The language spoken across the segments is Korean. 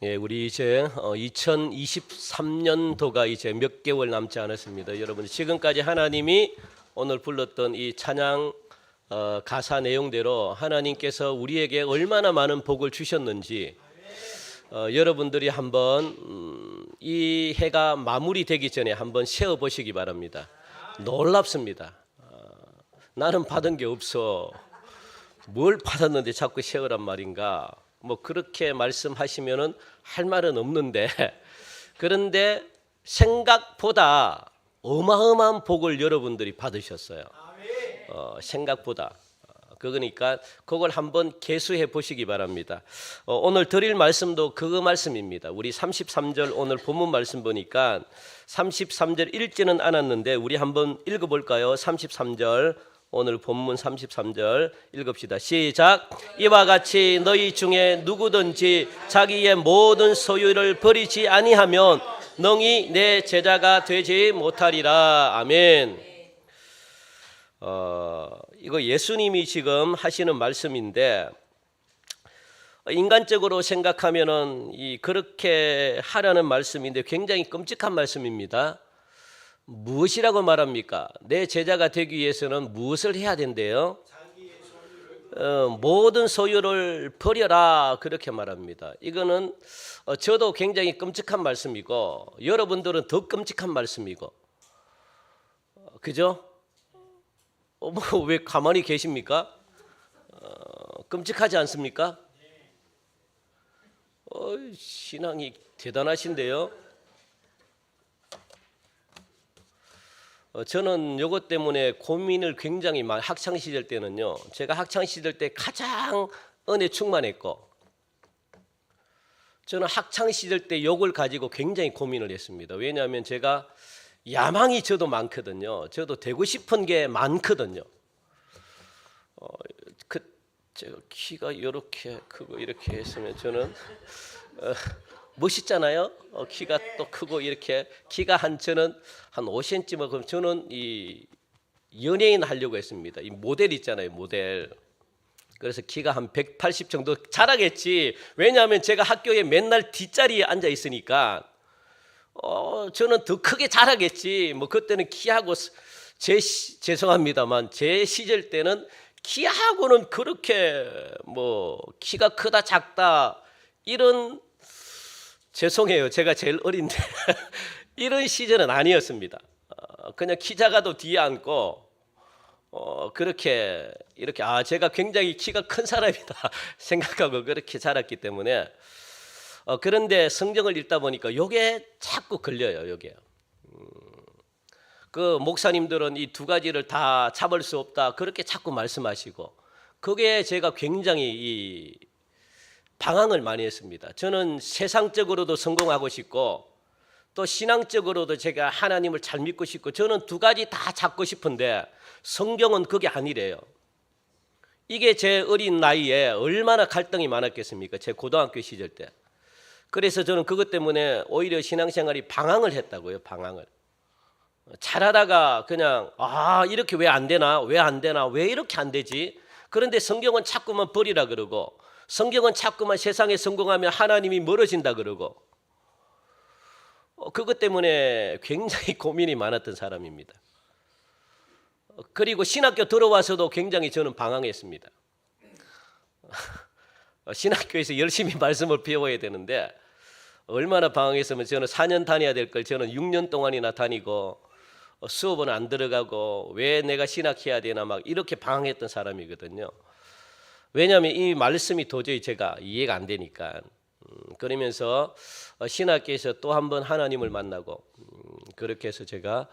예, 우리 이제 2023년도가 이제 몇 개월 남지 않았습니다. 여러분, 지금까지 하나님이 오늘 불렀던 이 찬양 가사 내용대로 하나님께서 우리에게 얼마나 많은 복을 주셨는지 여러분들이 한번 이 해가 마무리되기 전에 한번 세어 보시기 바랍니다. 놀랍습니다. 나는 받은 게 없어. 뭘 받았는데 자꾸 세우란 말인가? 뭐 그렇게 말씀하시면은 할 말은 없는데, 그런데 생각보다 어마어마한 복을 여러분들이 받으셨어요. 생각보다. 그러니까 그걸 한번 계수해 보시기 바랍니다. 오늘 드릴 말씀도 그 말씀입니다. 우리 33절 오늘 본문 말씀 보니까 33절 읽지는 않았는데 우리 한번 읽어볼까요? 33절 오늘 본문 33절 읽읍시다. 시작. 이와 같이 너희 중에 누구든지 자기의 모든 소유를 버리지 아니하면 능히 내 제자가 되지 못하리라. 아멘. 이거 예수님이 지금 하시는 말씀인데, 인간적으로 생각하면은 그렇게 하라는 말씀인데 굉장히 끔찍한 말씀입니다. 무엇이라고 말합니까? 내 제자가 되기 위해서는 무엇을 해야 된대요? 모든 소유를 버려라, 그렇게 말합니다. 이거는 저도 굉장히 끔찍한 말씀이고 여러분들은 더 끔찍한 말씀이고, 그죠? 왜 가만히 계십니까? 끔찍하지 않습니까? 신앙이 대단하신데요. 저는 이것 때문에 고민을 굉장히 많이, 학창 시절 때는요, 제가 학창 시절 때 가장 은혜 충만했고, 저는 학창 시절 때 욕을 가지고 굉장히 고민을 했습니다. 왜냐하면 제가 야망이 저도 많거든요. 저도 되고 싶은 게 많거든요. 제가 키가 이렇게 크고 이렇게 했으면 저는 멋있잖아요. 키가 또 크고 이렇게 키가 저는 한 5cm, 그럼 저는 이 연예인 하려고 했습니다. 이 모델 있잖아요, 모델. 그래서 키가 한 180 정도 자라겠지. 왜냐하면 제가 학교에 맨날 뒷자리에 앉아 있으니까 저는 더 크게 자라겠지. 뭐 그때는 키하고 죄송합니다만 제 시절 때는 키하고는 그렇게 뭐 키가 크다 작다 이런, 죄송해요, 제가 제일 어린데 이런 시절은 아니었습니다. 그냥 키 작아도 뒤에 앉고 그렇게 이렇게 제가 굉장히 키가 큰 사람이다 생각하고 그렇게 자랐기 때문에, 그런데 성경을 읽다 보니까 요게 자꾸 걸려요. 요게 그 목사님들은 이 두 가지를 다 잡을 수 없다 그렇게 자꾸 말씀하시고, 그게 제가 굉장히 방황을 많이 했습니다. 저는 세상적으로도 성공하고 싶고 또 신앙적으로도 제가 하나님을 잘 믿고 싶고, 저는 두 가지 다 잡고 싶은데 성경은 그게 아니래요. 이게 제 어린 나이에 얼마나 갈등이 많았겠습니까? 제 고등학교 시절 때. 그래서 저는 그것 때문에 오히려 신앙생활이 방황을 했다고요. 방황을. 잘하다가 그냥 이렇게 왜 안 되나, 왜 안 되나, 왜 이렇게 안 되지? 그런데 성경은 자꾸만 버리라 그러고, 성경은 자꾸만 세상에 성공하면 하나님이 멀어진다 그러고, 그것 때문에 굉장히 고민이 많았던 사람입니다. 그리고 신학교 들어와서도 굉장히 저는 방황했습니다. 신학교에서 열심히 말씀을 배워야 되는데 얼마나 방황했으면, 저는 4년 다녀야 될 걸 저는 6년 동안이나 다니고 수업은 안 들어가고 왜 내가 신학해야 되나 막 이렇게 방황했던 사람이거든요. 왜냐하면 이 말씀이 도저히 제가 이해가 안 되니까. 그러면서 신학교에서 또 한 번 하나님을 만나고, 그렇게 해서 제가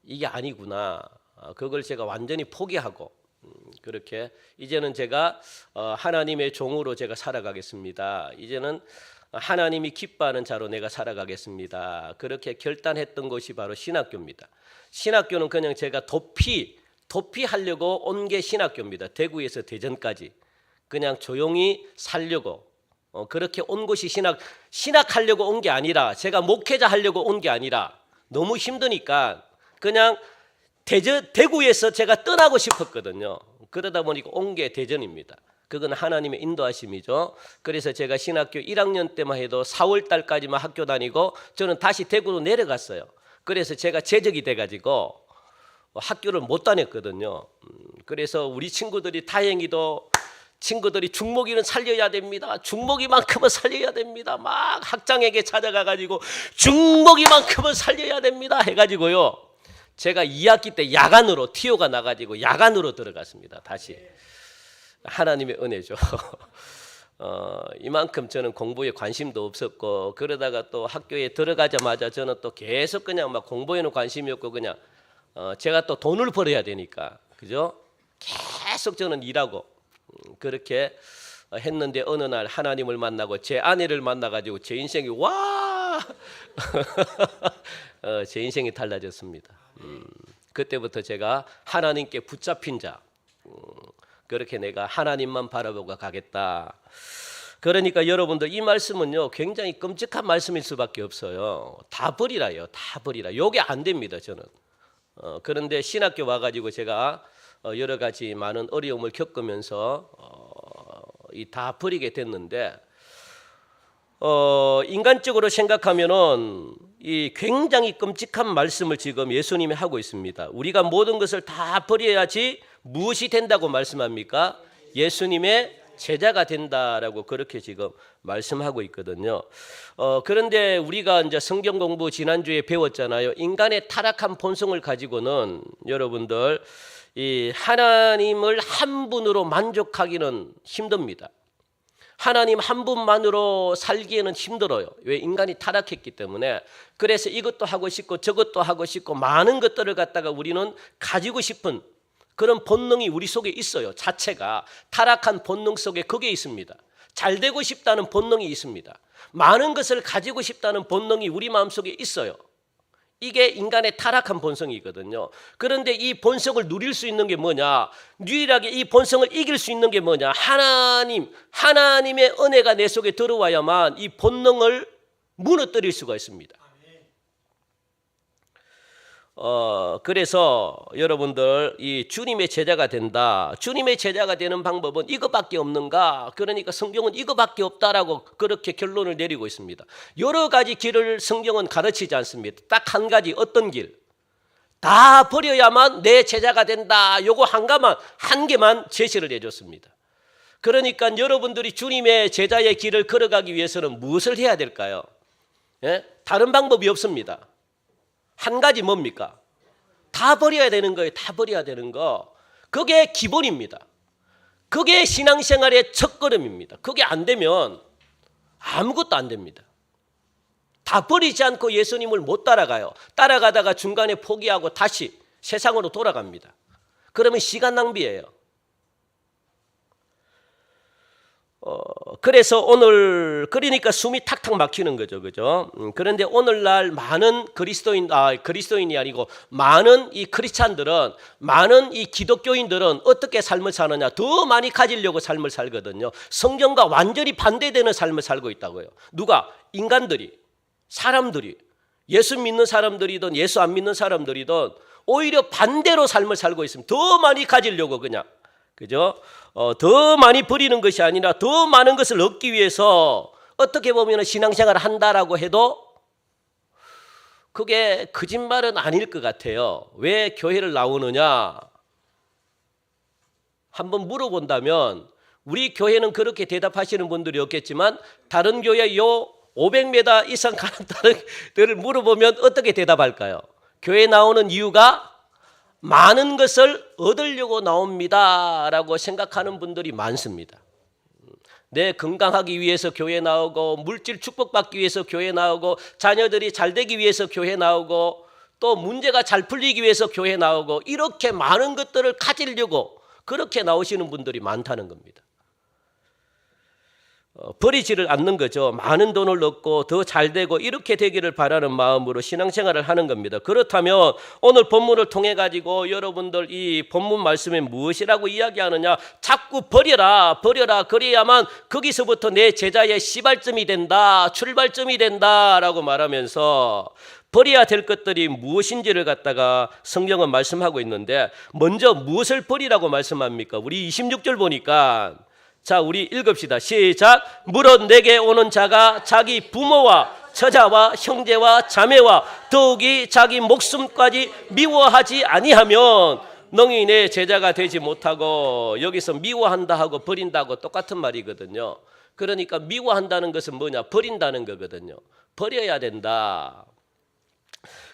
이게 아니구나, 그걸 제가 완전히 포기하고, 그렇게 이제는 제가 하나님의 종으로 제가 살아가겠습니다. 이제는 하나님이 기뻐하는 자로 내가 살아가겠습니다. 그렇게 결단했던 것이 바로 신학교입니다. 신학교는 그냥 제가 도피하려고 온 게 신학교입니다. 대구에서 대전까지 그냥 조용히 살려고 그렇게 온 것이 신학하려고 온 게 아니라, 제가 목회자 하려고 온 게 아니라 너무 힘드니까 그냥 대구에서 제가 떠나고 싶었거든요. 그러다 보니까 온 게 대전입니다. 그건 하나님의 인도하심이죠. 그래서 제가 신학교 1학년 때만 해도 4월 달까지만 학교 다니고 저는 다시 대구로 내려갔어요. 그래서 제가 재적이 돼가지고 학교를 못 다녔거든요. 그래서 우리 친구들이 다행히도 친구들이 중목이는 살려야 됩니다. 중목이만큼은 살려야 됩니다. 막 학장에게 찾아가가지고 중목이만큼은 살려야 됩니다 해가지고요. 제가 2학기 때 야간으로 티오가 나가지고 야간으로 들어갔습니다. 다시. 하나님의 은혜죠. 이만큼 저는 공부에 관심도 없었고 그러다가 또 학교에 들어가자마자 저는 또 계속 그냥 막 공부에는 관심이 없고 그냥 제가 또 돈을 벌어야 되니까 그죠? 계속 저는 일하고 그렇게 했는데 어느 날 하나님을 만나고 제 아내를 만나가지고 제 인생이 제 인생이 달라졌습니다. 그때부터 제가 하나님께 붙잡힌 자 그렇게 내가 하나님만 바라보고 가겠다. 그러니까 여러분들 이 말씀은요 굉장히 끔찍한 말씀일 수밖에 없어요. 다 버리라요. 다 버리라. 요게 안 됩니다. 저는. 그런데 신학교 와가지고 제가 여러 가지 많은 어려움을 겪으면서 다 버리게 됐는데 인간적으로 생각하면은 이 굉장히 끔찍한 말씀을 지금 예수님이 하고 있습니다. 우리가 모든 것을 다 버려야지 무엇이 된다고 말씀합니까? 예수님의 제자가 된다라고 그렇게 지금 말씀하고 있거든요. 그런데 우리가 이제 성경 공부 지난주에 배웠잖아요. 인간의 타락한 본성을 가지고는 여러분들 이 하나님을 한 분으로 만족하기는 힘듭니다. 하나님 한 분만으로 살기에는 힘들어요. 왜? 인간이 타락했기 때문에. 그래서 이것도 하고 싶고 저것도 하고 싶고 많은 것들을 갖다가 우리는 가지고 싶은 그런 본능이 우리 속에 있어요. 자체가 타락한 본능 속에 그게 있습니다. 잘 되고 싶다는 본능이 있습니다. 많은 것을 가지고 싶다는 본능이 우리 마음속에 있어요. 이게 인간의 타락한 본성이거든요. 그런데 이 본성을 누릴 수 있는 게 뭐냐? 유일하게 이 본성을 이길 수 있는 게 뭐냐? 하나님의 은혜가 내 속에 들어와야만 이 본능을 무너뜨릴 수가 있습니다. 그래서 여러분들 이 주님의 제자가 된다. 주님의 제자가 되는 방법은 이것밖에 없는가? 그러니까 성경은 이것밖에 없다라고 그렇게 결론을 내리고 있습니다. 여러 가지 길을 성경은 가르치지 않습니다. 딱 한 가지 어떤 길? 다 버려야만 내 제자가 된다. 요거 한 개만 제시를 해줬습니다. 그러니까 여러분들이 주님의 제자의 길을 걸어가기 위해서는 무엇을 해야 될까요? 예? 다른 방법이 없습니다. 한 가지 뭡니까? 다 버려야 되는 거예요. 다 버려야 되는 거. 그게 기본입니다. 그게 신앙생활의 첫걸음입니다. 그게 안 되면 아무것도 안 됩니다. 다 버리지 않고 예수님을 못 따라가요. 따라가다가 중간에 포기하고 다시 세상으로 돌아갑니다. 그러면 시간 낭비예요. 그래서 오늘 그러니까 숨이 탁탁 막히는 거죠, 그죠? 그런데 오늘날 많은 그리스도인이 아니고 많은 이 크리스찬들은 많은 이 기독교인들은 어떻게 삶을 사느냐? 더 많이 가지려고 삶을 살거든요. 성경과 완전히 반대되는 삶을 살고 있다고요. 누가? 인간들이, 사람들이, 예수 믿는 사람들이든 예수 안 믿는 사람들이든 오히려 반대로 삶을 살고 있습니다. 더 많이 가지려고 그냥, 그죠? 더 많이 버리는 것이 아니라 더 많은 것을 얻기 위해서 어떻게 보면 신앙생활을 한다라고 해도 그게 거짓말은 아닐 것 같아요. 왜 교회를 나오느냐? 한번 물어본다면 우리 교회는 그렇게 대답하시는 분들이 없겠지만 다른 교회 요 500m 이상 가는 사람들을 물어보면 어떻게 대답할까요? 교회 나오는 이유가 많은 것을 얻으려고 나옵니다 라고 생각하는 분들이 많습니다. 내 건강하기 위해서 교회 나오고 물질 축복받기 위해서 교회 나오고 자녀들이 잘 되기 위해서 교회 나오고 또 문제가 잘 풀리기 위해서 교회 나오고 이렇게 많은 것들을 가지려고 그렇게 나오시는 분들이 많다는 겁니다. 버리지를 않는 거죠. 많은 돈을 얻고 더 잘 되고 이렇게 되기를 바라는 마음으로 신앙생활을 하는 겁니다. 그렇다면 오늘 본문을 통해 가지고 여러분들 이 본문 말씀에 무엇이라고 이야기하느냐? 자꾸 버려라 그래야만 거기서부터 내 제자의 시발점이 된다, 출발점이 된다라고 말하면서 버려야 될 것들이 무엇인지를 갖다가 성경은 말씀하고 있는데 먼저 무엇을 버리라고 말씀합니까? 우리 26절 보니까 자, 우리 읽읍시다. 시작. 무릇 내게 오는 자가 자기 부모와 처자와 형제와 자매와 더욱이 자기 목숨까지 미워하지 아니하면 너희 내 제자가 되지 못하고, 여기서 미워한다 하고 버린다고 똑같은 말이거든요. 그러니까 미워한다는 것은 뭐냐? 버린다는 거거든요. 버려야 된다.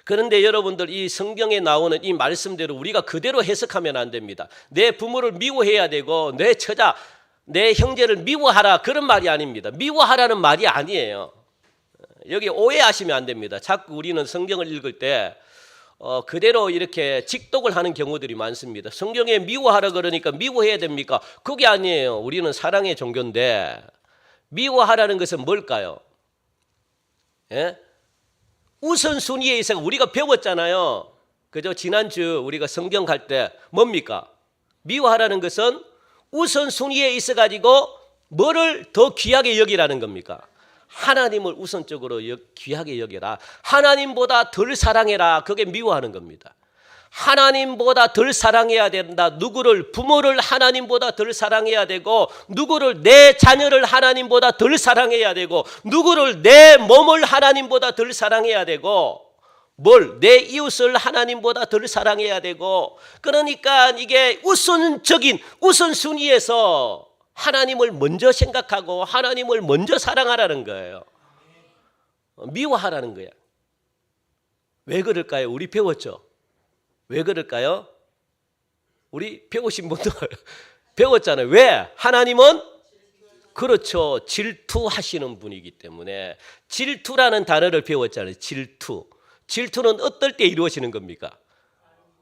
그런데 여러분들, 이 성경에 나오는 이 말씀대로 우리가 그대로 해석하면 안 됩니다. 내 부모를 미워해야 되고 내 처자, 내 형제를 미워하라, 그런 말이 아닙니다. 미워하라는 말이 아니에요. 여기 오해하시면 안 됩니다. 자꾸 우리는 성경을 읽을 때 그대로 이렇게 직독을 하는 경우들이 많습니다. 성경에 미워하라 그러니까 미워해야 됩니까? 그게 아니에요. 우리는 사랑의 종교인데, 미워하라는 것은 뭘까요? 예? 우선순위에 있어서 우리가 배웠잖아요. 그죠? 지난주 우리가 성경 갈 때 뭡니까? 미워하라는 것은 우선순위에 있어가지고 뭐를 더 귀하게 여기라는 겁니까? 하나님을 우선적으로 귀하게 여겨라. 하나님보다 덜 사랑해라. 그게 미워하는 겁니다. 하나님보다 덜 사랑해야 된다. 누구를? 부모를 하나님보다 덜 사랑해야 되고, 누구를? 내 자녀를 하나님보다 덜 사랑해야 되고, 누구를? 내 몸을 하나님보다 덜 사랑해야 되고, 뭘? 내 이웃을 하나님보다 덜 사랑해야 되고. 그러니까 이게 우선적인 우선순위에서 하나님을 먼저 생각하고 하나님을 먼저 사랑하라는 거예요. 미워하라는 거야. 왜 그럴까요? 우리 배웠죠? 왜 그럴까요? 우리 배우신 분들 배웠잖아요. 왜? 하나님은, 그렇죠, 질투하시는 분이기 때문에. 질투라는 단어를 배웠잖아요. 질투. 질투는 어떨 때 이루어지는 겁니까?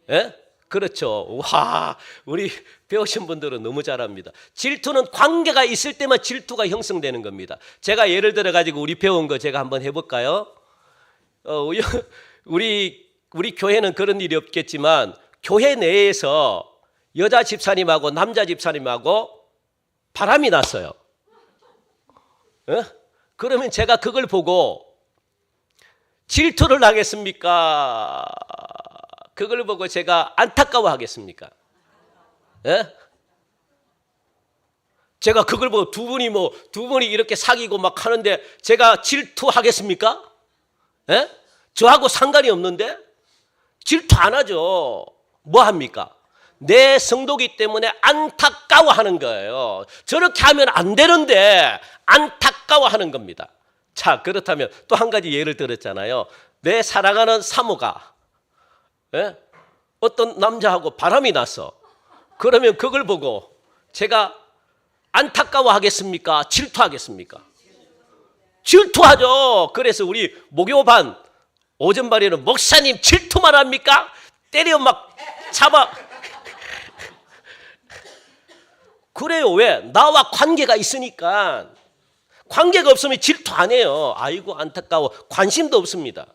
예? 그렇죠. 와, 우리 배우신 분들은 너무 잘합니다. 질투는 관계가 있을 때만 질투가 형성되는 겁니다. 제가 예를 들어 가지고 우리 배운 거 제가 한번 해볼까요? 우리 교회는 그런 일이 없겠지만, 교회 내에서 여자 집사님하고 남자 집사님하고 바람이 났어요. 어? 그러면 제가 그걸 보고 질투를 하겠습니까? 그걸 보고 제가 안타까워하겠습니까? 예? 제가 그걸 보고 두 분이 이렇게 사귀고 막 하는데 제가 질투하겠습니까? 예? 저하고 상관이 없는데? 질투 안 하죠. 뭐 합니까? 내 성도기 때문에 안타까워하는 거예요. 저렇게 하면 안 되는데 안타까워하는 겁니다. 자, 그렇다면 또 한 가지 예를 들었잖아요. 내 사랑하는 사모가, 예? 어떤 남자하고 바람이 났어. 그러면 그걸 보고 제가 안타까워하겠습니까? 질투하겠습니까? 질투하죠. 그래서 우리 목요반 오전반에는 목사님 질투만 합니까? 때려 막 잡아. 그래요. 왜? 나와 관계가 있으니까. 관계가 없으면 질투 안 해요. 아이고 안타까워. 관심도 없습니다.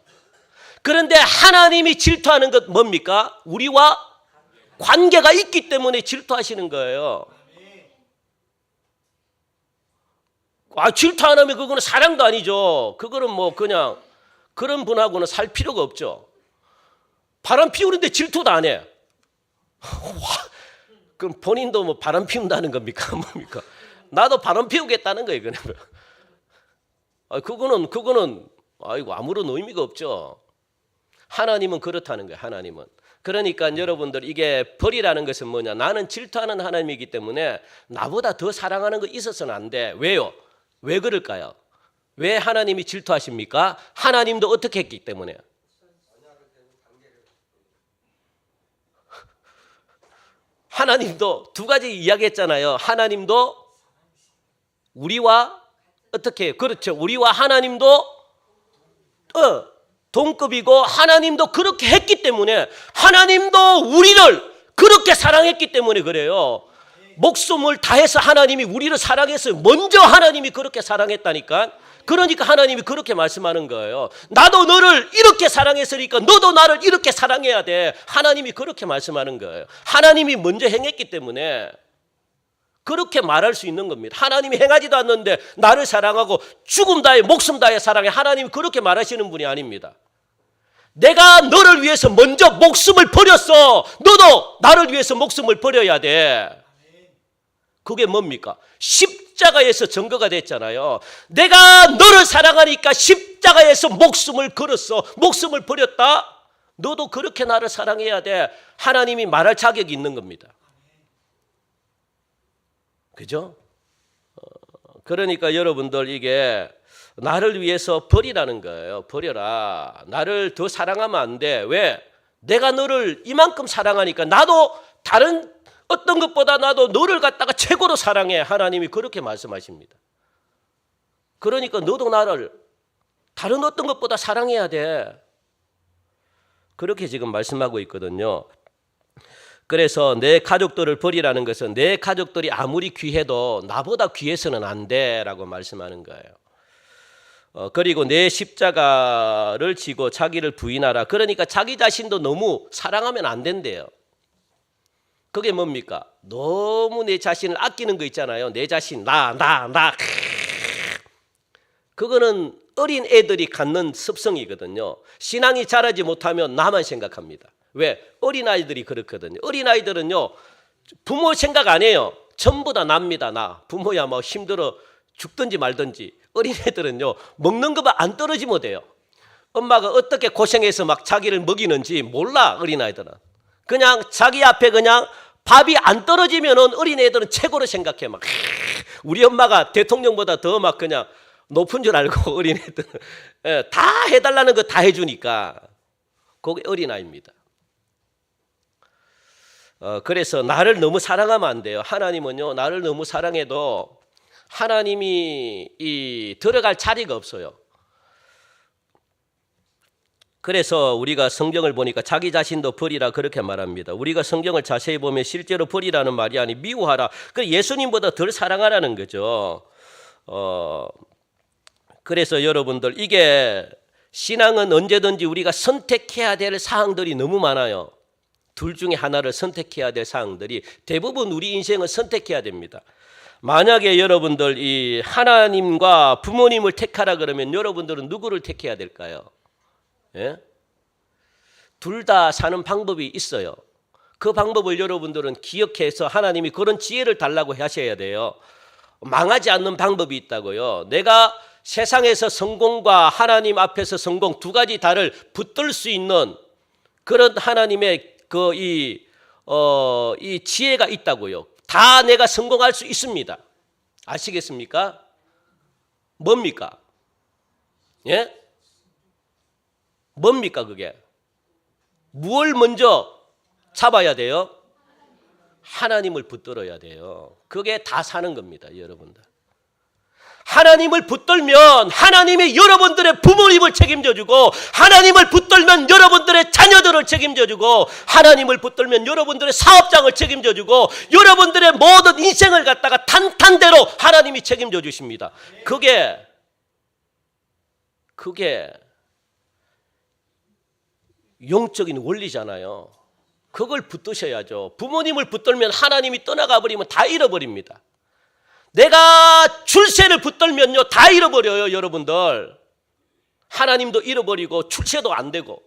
그런데 하나님이 질투하는 것 뭡니까? 우리와 관계가 있기 때문에 질투하시는 거예요. 질투 안 하면 그거는 사랑도 아니죠. 그거는 뭐 그냥 그런 분하고는 살 필요가 없죠. 바람 피우는데 질투도 안 해. 그럼 본인도 뭐 바람 피운다는 겁니까? 뭡니까? 나도 바람 피우겠다는 거예요. 그거는 아이고 아무런 의미가 없죠. 하나님은 그렇다는 거예요. 하나님은. 그러니까 여러분들, 이게 벌이라는 것은 뭐냐? 나는 질투하는 하나님이기 때문에 나보다 더 사랑하는 거 있어서는 안 돼. 왜요? 왜 그럴까요? 왜 하나님이 질투하십니까? 하나님도 어떻게 했기 때문에. 하나님도 두 가지 이야기했잖아요. 하나님도 우리와 어떻게 해요? 그렇죠. 우리와 하나님도 동급이고, 하나님도 그렇게 했기 때문에, 하나님도 우리를 그렇게 사랑했기 때문에 그래요. 목숨을 다해서 하나님이 우리를 사랑했어요. 먼저 하나님이 그렇게 사랑했다니까. 그러니까 하나님이 그렇게 말씀하는 거예요. 나도 너를 이렇게 사랑했으니까 너도 나를 이렇게 사랑해야 돼. 하나님이 그렇게 말씀하는 거예요. 하나님이 먼저 행했기 때문에 그렇게 말할 수 있는 겁니다. 하나님이 행하지도 않는데 나를 사랑하고 죽음 다해 목숨 다해 사랑해. 하나님이 그렇게 말하시는 분이 아닙니다. 내가 너를 위해서 먼저 목숨을 버렸어. 너도 나를 위해서 목숨을 버려야 돼. 그게 뭡니까? 십자가에서 증거가 됐잖아요. 내가 너를 사랑하니까 십자가에서 목숨을 걸었어. 목숨을 버렸다. 너도 그렇게 나를 사랑해야 돼. 하나님이 말할 자격이 있는 겁니다. 그죠? 그러니까 여러분들 이게 나를 위해서 버리라는 거예요. 버려라. 나를 더 사랑하면 안 돼. 왜? 내가 너를 이만큼 사랑하니까 나도 다른 어떤 것보다 나도 너를 갖다가 최고로 사랑해. 하나님이 그렇게 말씀하십니다. 그러니까 너도 나를 다른 어떤 것보다 사랑해야 돼. 그렇게 지금 말씀하고 있거든요. 그래서 내 가족들을 버리라는 것은 내 가족들이 아무리 귀해도 나보다 귀해서는 안 돼라고 말씀하는 거예요. 그리고 내 십자가를 지고 자기를 부인하라. 그러니까 자기 자신도 너무 사랑하면 안 된대요. 그게 뭡니까? 너무 내 자신을 아끼는 거 있잖아요. 내 자신, 나. 그거는 어린 애들이 갖는 습성이거든요. 신앙이 자라지 못하면 나만 생각합니다. 왜? 어린아이들이 그렇거든요. 어린아이들은요, 부모 생각 안 해요. 전부 다 납니다, 나. 부모야 뭐 힘들어 죽든지 말든지. 어린애들은요, 먹는 것만 안 떨어지면 돼요. 엄마가 어떻게 고생해서 막 자기를 먹이는지 몰라, 어린아이들은. 그냥 자기 앞에 그냥 밥이 안 떨어지면은 어린애들은 최고로 생각해. 막 우리 엄마가 대통령보다 더 막 그냥 높은 줄 알고 어린애들은 다 해달라는 거 다 해주니까 그게 어린아이입니다. 그래서 나를 너무 사랑하면 안 돼요. 하나님은요, 나를 너무 사랑해도 하나님이 들어갈 자리가 없어요. 그래서 우리가 성경을 보니까 자기 자신도 버리라 그렇게 말합니다. 우리가 성경을 자세히 보면 실제로 버리라는 말이 아니 미워하라. 그 예수님보다 덜 사랑하라는 거죠. 그래서 여러분들 이게 신앙은 언제든지 우리가 선택해야 될 사항들이 너무 많아요. 둘 중에 하나를 선택해야 될 사항들이 대부분 우리 인생은 선택해야 됩니다. 만약에 여러분들 이 하나님과 부모님을 택하라 그러면 여러분들은 누구를 택해야 될까요? 예? 둘 다 사는 방법이 있어요. 그 방법을 여러분들은 기억해서 하나님이 그런 지혜를 달라고 하셔야 돼요. 망하지 않는 방법이 있다고요. 내가 세상에서 성공과 하나님 앞에서 성공 두 가지 달을 붙들 수 있는 그런 하나님의 이 지혜가 있다고요. 다 내가 성공할 수 있습니다. 아시겠습니까? 뭡니까? 예? 뭡니까 그게? 무엇을 먼저 잡아야 돼요? 하나님을 붙들어야 돼요. 그게 다 사는 겁니다, 여러분들. 하나님을 붙들면 하나님이 여러분들의 부모님을 책임져주고, 하나님을 붙들면 여러분들의 자녀들을 책임져주고, 하나님을 붙들면 여러분들의 사업장을 책임져주고, 여러분들의 모든 인생을 갖다가 탄탄대로 하나님이 책임져 주십니다. 그게 영적인 원리잖아요. 그걸 붙드셔야죠. 부모님을 붙들면 하나님이 떠나가 버리면 다 잃어버립니다. 내가 출세를 붙들면요 다 잃어버려요. 여러분들 하나님도 잃어버리고 출세도 안 되고.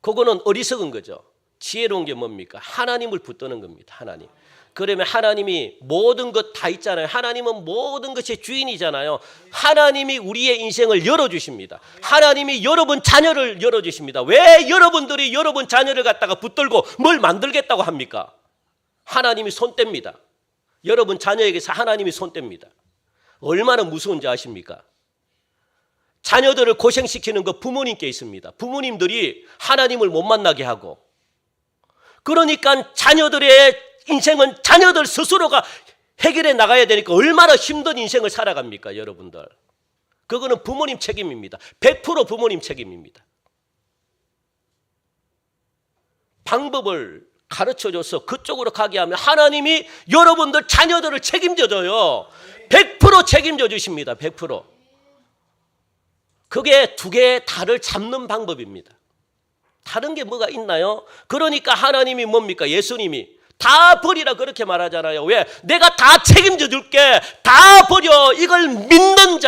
그거는 어리석은 거죠. 지혜로운 게 뭡니까? 하나님을 붙드는 겁니다. 하나님. 그러면 하나님이 모든 것 다 있잖아요. 하나님은 모든 것의 주인이잖아요. 하나님이 우리의 인생을 열어주십니다. 하나님이 여러분 자녀를 열어주십니다. 왜 여러분들이 여러분 자녀를 갖다가 붙들고 뭘 만들겠다고 합니까? 하나님이 손뗍니다. 여러분 자녀에게서 하나님이 손뗍니다. 얼마나 무서운지 아십니까? 자녀들을 고생시키는 거 부모님께 있습니다. 부모님들이 하나님을 못 만나게 하고, 그러니까 자녀들의 인생은 자녀들 스스로가 해결해 나가야 되니까 얼마나 힘든 인생을 살아갑니까, 여러분들? 그거는 부모님 책임입니다. 100% 부모님 책임입니다. 방법을 가르쳐줘서 그쪽으로 가게 하면 하나님이 여러분들 자녀들을 책임져줘요. 100% 책임져 주십니다. 100%. 그게 두 개의 달을 잡는 방법입니다. 다른 게 뭐가 있나요? 그러니까 하나님이 뭡니까? 예수님이 다 버리라 그렇게 말하잖아요. 왜? 내가 다 책임져 줄게. 다 버려. 이걸 믿는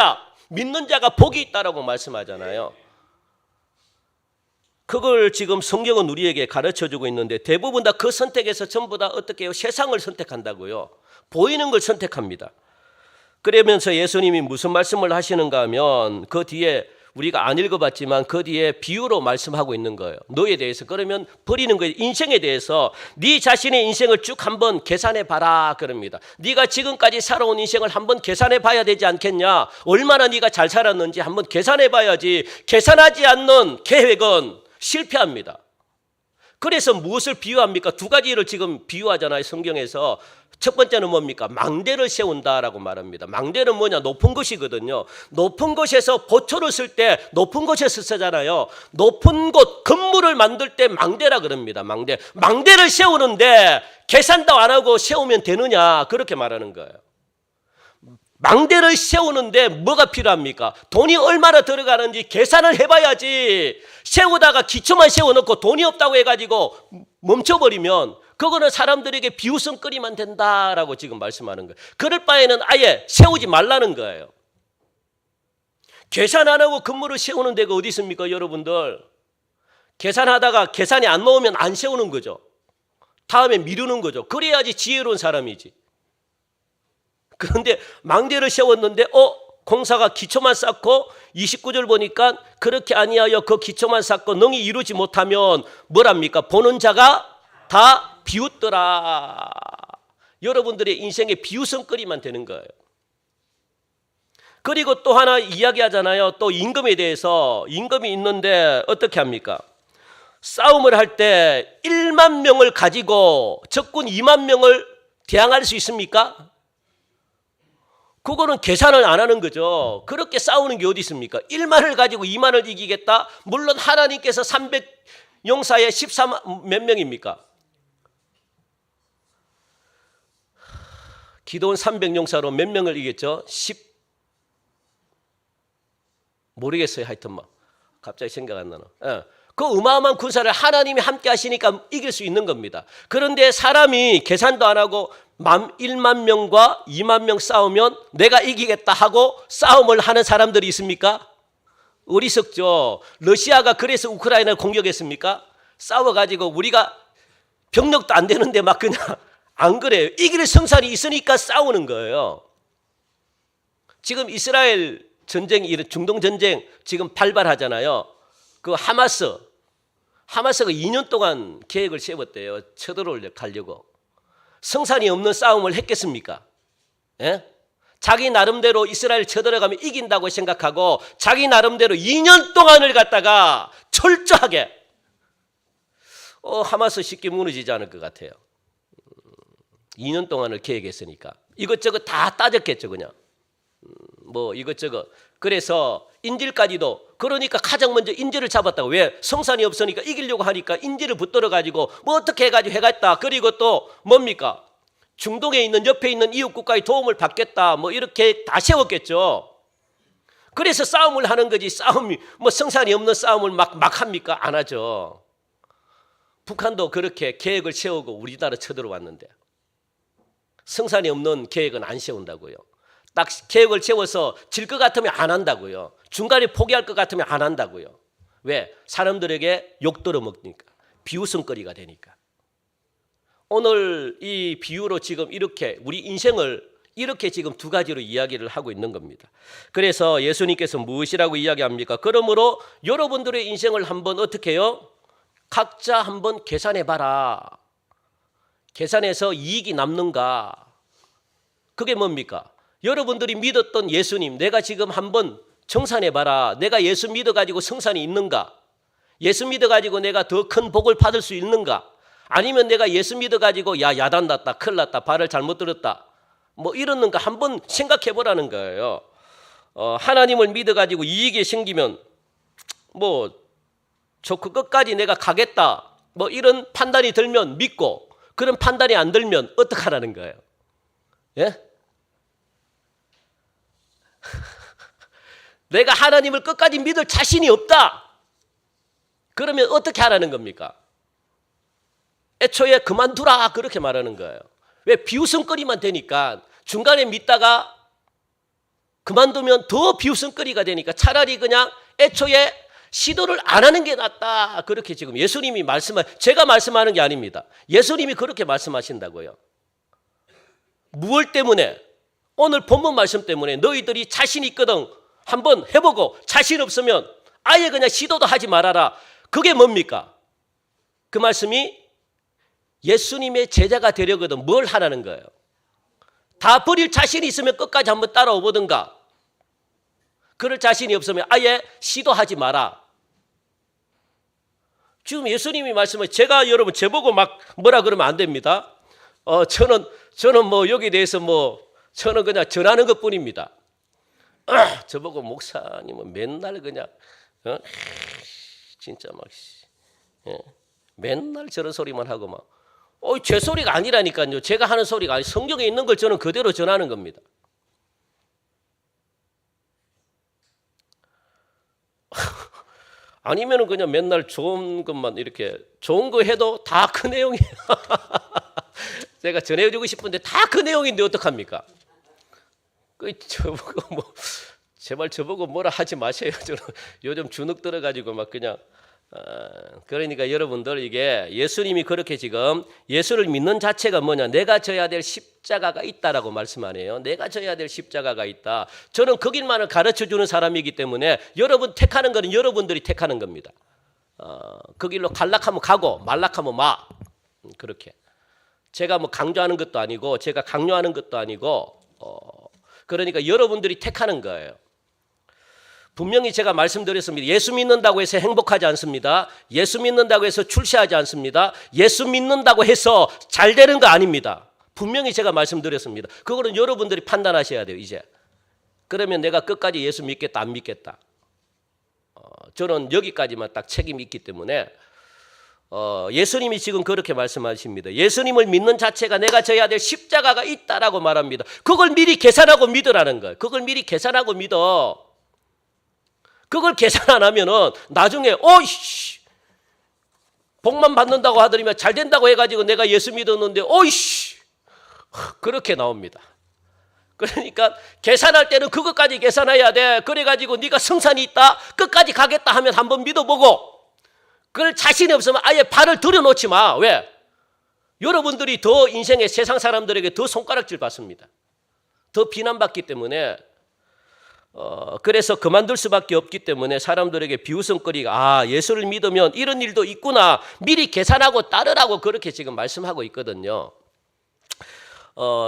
자가 복이 있다라고 말씀하잖아요. 그걸 지금 성경은 우리에게 가르쳐주고 있는데 대부분 다 그 선택에서 전부 다 어떻게 해요? 세상을 선택한다고요. 보이는 걸 선택합니다. 그러면서 예수님이 무슨 말씀을 하시는가 하면 그 뒤에 우리가 안 읽어봤지만 그 뒤에 비유로 말씀하고 있는 거예요. 너에 대해서. 그러면 버리는 거예요. 인생에 대해서 네 자신의 인생을 쭉 한번 계산해 봐라 그럽니다. 네가 지금까지 살아온 인생을 한번 계산해 봐야 되지 않겠냐. 얼마나 네가 잘 살았는지 한번 계산해 봐야지. 계산하지 않는 계획은 실패합니다. 그래서 무엇을 비유합니까? 두 가지를 지금 비유하잖아요. 성경에서. 첫 번째는 뭡니까? 망대를 세운다라고 말합니다. 망대는 뭐냐? 높은 곳이거든요. 높은 곳에서 보초를 쓸 때 높은 곳에서 쓰잖아요. 높은 곳, 건물을 만들 때 망대라 그럽니다. 망대. 망대를 세우는데 계산도 안 하고 세우면 되느냐? 그렇게 말하는 거예요. 망대를 세우는데 뭐가 필요합니까? 돈이 얼마나 들어가는지 계산을 해봐야지. 세우다가 기초만 세워놓고 돈이 없다고 해가지고 멈춰버리면 그거는 사람들에게 비웃음거리만 된다라고 지금 말씀하는 거예요. 그럴 바에는 아예 세우지 말라는 거예요. 계산 안 하고 건물을 세우는 데가 어디 있습니까, 여러분들? 계산하다가 계산이 안 나오면 안 세우는 거죠. 다음에 미루는 거죠. 그래야지 지혜로운 사람이지. 그런데 망대를 세웠는데 공사가 기초만 쌓고 29절 보니까 그렇게 아니하여 그 기초만 쌓고 능히 이루지 못하면 뭐랍니까? 보는 자가 다 비웃더라. 여러분들의 인생에 비웃음거리만 되는 거예요. 그리고 또 하나 이야기하잖아요. 또 임금에 대해서. 임금이 있는데 어떻게 합니까? 싸움을 할 때 1만 명을 가지고 적군 2만 명을 대항할 수 있습니까? 그거는 계산을 안 하는 거죠. 그렇게 싸우는 게 어디 있습니까? 1만을 가지고 2만을 이기겠다? 물론 하나님께서 300 용사에 14만 몇 명입니까? 기도원 300 용사로 몇 명을 이겼죠? 모르겠어요. 하여튼 뭐 갑자기 생각 안 나나. 그 어마어마한 군사를 하나님이 함께 하시니까 이길 수 있는 겁니다. 그런데 사람이 계산도 안 하고 1만 명과 2만 명 싸우면 내가 이기겠다 하고 싸움을 하는 사람들이 있습니까? 어리석죠. 러시아가 그래서 우크라이나를 공격했습니까? 싸워가지고 우리가 병력도 안 되는데 막 그냥 안 그래요. 이길 성산이 있으니까 싸우는 거예요. 지금 이스라엘 전쟁, 중동 전쟁 지금 발발하잖아요. 그 하마스가 2년 동안 계획을 세웠대요. 쳐들어가려고. 성산이 없는 싸움을 했겠습니까? 예? 자기 나름대로 이스라엘 쳐들어가면 이긴다고 생각하고 자기 나름대로 2년 동안을 갖다가 철저하게 하마스 쉽게 무너지지 않을 것 같아요. 2년 동안을 계획했으니까 이것저것 다 따졌겠죠. 그냥 뭐 이것저것. 그래서 인질까지도. 그러니까 가장 먼저 인질을 잡았다고. 왜? 성산이 없으니까 이기려고 하니까 인질을 붙들어 가지고 뭐 어떻게 해가지고 해갔다. 그리고 또 뭡니까? 중동에 있는 옆에 있는 이웃 국가의 도움을 받겠다. 뭐 이렇게 다 세웠겠죠. 그래서 싸움을 하는 거지. 싸움이 뭐 성산이 없는 싸움을 막 합니까? 안 하죠. 북한도 그렇게 계획을 세우고 우리나라 쳐들어왔는데 성산이 없는 계획은 안 세운다고요. 딱 계획을 세워서 질 것 같으면 안 한다고요. 중간에 포기할 것 같으면 안 한다고요. 왜? 사람들에게 욕 들어먹으니까. 비웃음거리가 되니까. 오늘 이 비유로 지금 이렇게 우리 인생을 이렇게 지금 두 가지로 이야기를 하고 있는 겁니다. 그래서 예수님께서 무엇이라고 이야기합니까? 그러므로 여러분들의 인생을 한번 어떻게 해요? 각자 한번 계산해 봐라. 계산해서 이익이 남는가? 그게 뭡니까? 여러분들이 믿었던 예수님, 내가 지금 한번 정산해 봐라. 내가 예수 믿어가지고 성산이 있는가? 예수 믿어가지고 내가 더 큰 복을 받을 수 있는가? 아니면 내가 예수 믿어가지고 야단 났다, 큰일 났다, 발을 잘못 들었다. 뭐 이러는가 한번 생각해 보라는 거예요. 하나님을 믿어가지고 이익이 생기면 뭐 좋고 끝까지 내가 가겠다. 뭐 이런 판단이 들면 믿고 그런 판단이 안 들면 어떡하라는 거예요? 예? 내가 하나님을 끝까지 믿을 자신이 없다. 그러면 어떻게 하라는 겁니까? 애초에 그만두라 그렇게 말하는 거예요. 왜? 비웃음거리만 되니까. 중간에 믿다가 그만두면 더 비웃음거리가 되니까 차라리 그냥 애초에 시도를 안 하는 게 낫다. 그렇게 지금 예수님이 제가 말씀하는 게 아닙니다. 예수님이 그렇게 말씀하신다고요. 무엇 때문에? 오늘 본문 말씀 때문에 너희들이 자신 있거든 한번 해보고 자신 없으면 아예 그냥 시도도 하지 말아라. 그게 뭡니까? 그 말씀이 예수님의 제자가 되려거든 뭘 하라는 거예요? 다 버릴 자신이 있으면 끝까지 한번 따라오보든가, 그럴 자신이 없으면 아예 시도하지 마라. 지금 예수님이 말씀을 제가 여러분 저보고 막 뭐라 그러면 안 됩니다. 저는 뭐 여기에 대해서 저는 그냥 전하는 것뿐입니다. 저보고 목사님은 맨날 그냥 진짜 막 맨날 저런 소리만 하고 막 제 소리가 아니라니까요. 제가 하는 소리가 아니 성경에 있는 걸 저는 그대로 전하는 겁니다. 아니면은 그냥 맨날 좋은 것만 이렇게 좋은 거 해도 다 그 내용이에요. 제가 전해주고 싶은데 다 그 내용인데 어떡합니까? 저보고 제발 저보고 뭐라 하지 마세요. 저는 요즘 주눅 들어가지고 막 그냥 그러니까 여러분들 이게 예수님이 그렇게 지금 예수를 믿는 자체가 뭐냐? 내가 져야 될 십자가가 있다라고 말씀하네요. 내가 져야 될 십자가가 있다. 저는 그 길만을 가르쳐주는 사람이기 때문에 여러분 택하는 거는 여러분들이 택하는 겁니다. 그 길로 갈락하면 가고 말락하면 마. 그렇게 제가 뭐 강조하는 것도 아니고 제가 강요하는 것도 아니고 그러니까 여러분들이 택하는 거예요. 분명히 제가 말씀드렸습니다. 예수 믿는다고 해서 행복하지 않습니다. 예수 믿는다고 해서 출세하지 않습니다. 예수 믿는다고 해서 잘 되는 거 아닙니다. 분명히 제가 말씀드렸습니다. 그거는 여러분들이 판단하셔야 돼요. 이제 그러면 내가 끝까지 예수 믿겠다 안 믿겠다. 저는 여기까지만 딱 책임이 있기 때문에 예수님이 지금 그렇게 말씀하십니다. 예수님을 믿는 자체가 내가 져야 될 십자가가 있다라고 말합니다. 그걸 미리 계산하고 믿으라는 거예요. 그걸 미리 계산하고 믿어. 그걸 계산 안 하면은 나중에 어이씨 복만 받는다고 하더니만 잘 된다고 해가지고 내가 예수 믿었는데 어이씨 그렇게 나옵니다. 그러니까 계산할 때는 그것까지 계산해야 돼. 그래가지고 네가 성산이 있다 끝까지 가겠다 하면 한번 믿어보고, 그걸 자신이 없으면 아예 발을 들여놓지 마. 왜? 여러분들이 더 인생에 세상 사람들에게 더 손가락질 받습니다. 더 비난받기 때문에 그래서 그만둘 수밖에 없기 때문에 사람들에게 비웃음거리가 예수를 믿으면 이런 일도 있구나 미리 계산하고 따르라고 그렇게 지금 말씀하고 있거든요.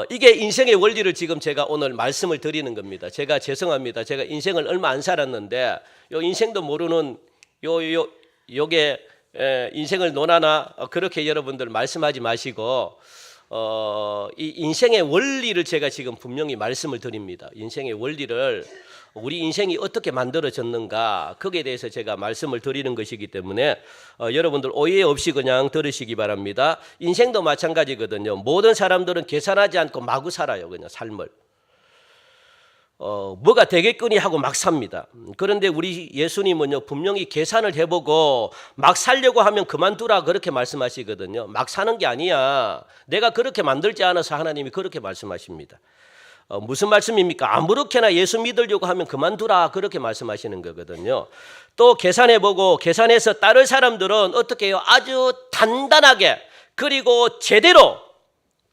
이게 인생의 원리를 지금 제가 오늘 말씀을 드리는 겁니다. 제가 죄송합니다. 제가 인생을 얼마 안 살았는데 요 인생도 모르는 요게 인생을 논하나 그렇게 여러분들 말씀하지 마시고 이 인생의 원리를 제가 지금 분명히 말씀을 드립니다. 인생의 원리를 우리 인생이 어떻게 만들어졌는가 거기에 대해서 제가 말씀을 드리는 것이기 때문에 여러분들 오해 없이 그냥 들으시기 바랍니다. 인생도 마찬가지거든요. 모든 사람들은 계산하지 않고 마구 살아요. 그냥 삶을 뭐가 되겠거니 하고 막 삽니다. 그런데 우리 예수님은요 분명히 계산을 해보고 막 살려고 하면 그만두라 그렇게 말씀하시거든요. 막 사는 게 아니야. 내가 그렇게 만들지 않아서 하나님이 그렇게 말씀하십니다. 무슨 말씀입니까? 아무렇게나 예수 믿으려고 하면 그만두라 그렇게 말씀하시는 거거든요. 또 계산해보고 계산해서 따를 사람들은 어떻게 해요? 아주 단단하게 그리고 제대로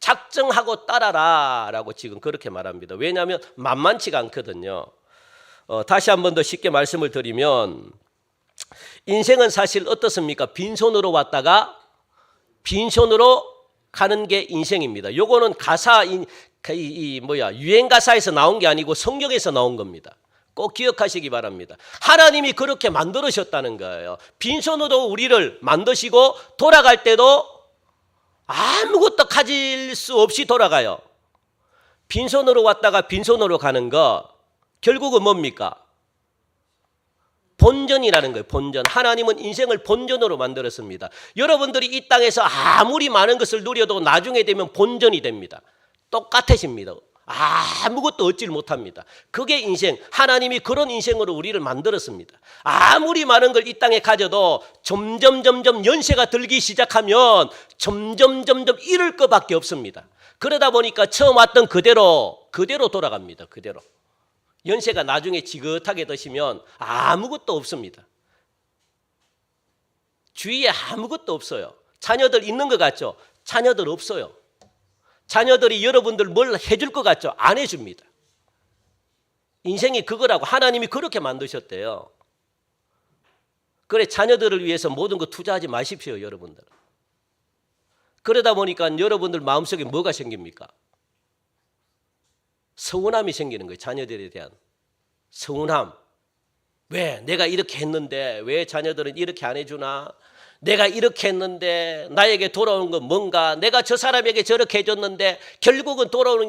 작정하고 따라라 라고 지금 그렇게 말합니다. 왜냐하면 만만치가 않거든요. 다시 한 번 더 쉽게 말씀을 드리면 인생은 사실 어떻습니까? 빈손으로 왔다가 빈손으로 가는 게 인생입니다. 요거는 유행 가사에서 나온 게 아니고 성경에서 나온 겁니다. 꼭 기억하시기 바랍니다. 하나님이 그렇게 만들으셨다는 거예요. 빈손으로 우리를 만드시고 돌아갈 때도 아무것도 가질 수 없이 돌아가요. 빈손으로 왔다가 빈손으로 가는 거 결국은 뭡니까? 본전이라는 거예요. 본전. 하나님은 인생을 본전으로 만들었습니다. 여러분들이 이 땅에서 아무리 많은 것을 누려도 나중에 되면 본전이 됩니다. 똑같아집니다. 아무것도 얻질 못합니다. 그게 인생. 하나님이 그런 인생으로 우리를 만들었습니다. 아무리 많은 걸 이 땅에 가져도 점점 연세가 들기 시작하면 점점 잃을 것밖에 없습니다. 그러다 보니까 처음 왔던 그대로 돌아갑니다. 그대로. 연세가 나중에 지긋하게 드시면 아무것도 없습니다. 주위에 아무것도 없어요. 자녀들 있는 것 같죠? 자녀들 없어요. 자녀들이 여러분들 뭘 해줄 것 같죠? 안 해줍니다. 인생이 그거라고 하나님이 그렇게 만드셨대요. 그래 자녀들을 위해서 모든 거 투자하지 마십시오, 여러분들. 그러다 보니까 여러분들 마음속에 뭐가 생깁니까? 서운함이 생기는 거예요. 자녀들에 대한 서운함. 왜? 내가 이렇게 했는데 왜 자녀들은 이렇게 안 해주나? 내가 이렇게 했는데 나에게 돌아오는 건 뭔가? 내가 저 사람에게 저렇게 해줬는데 결국은 돌아오는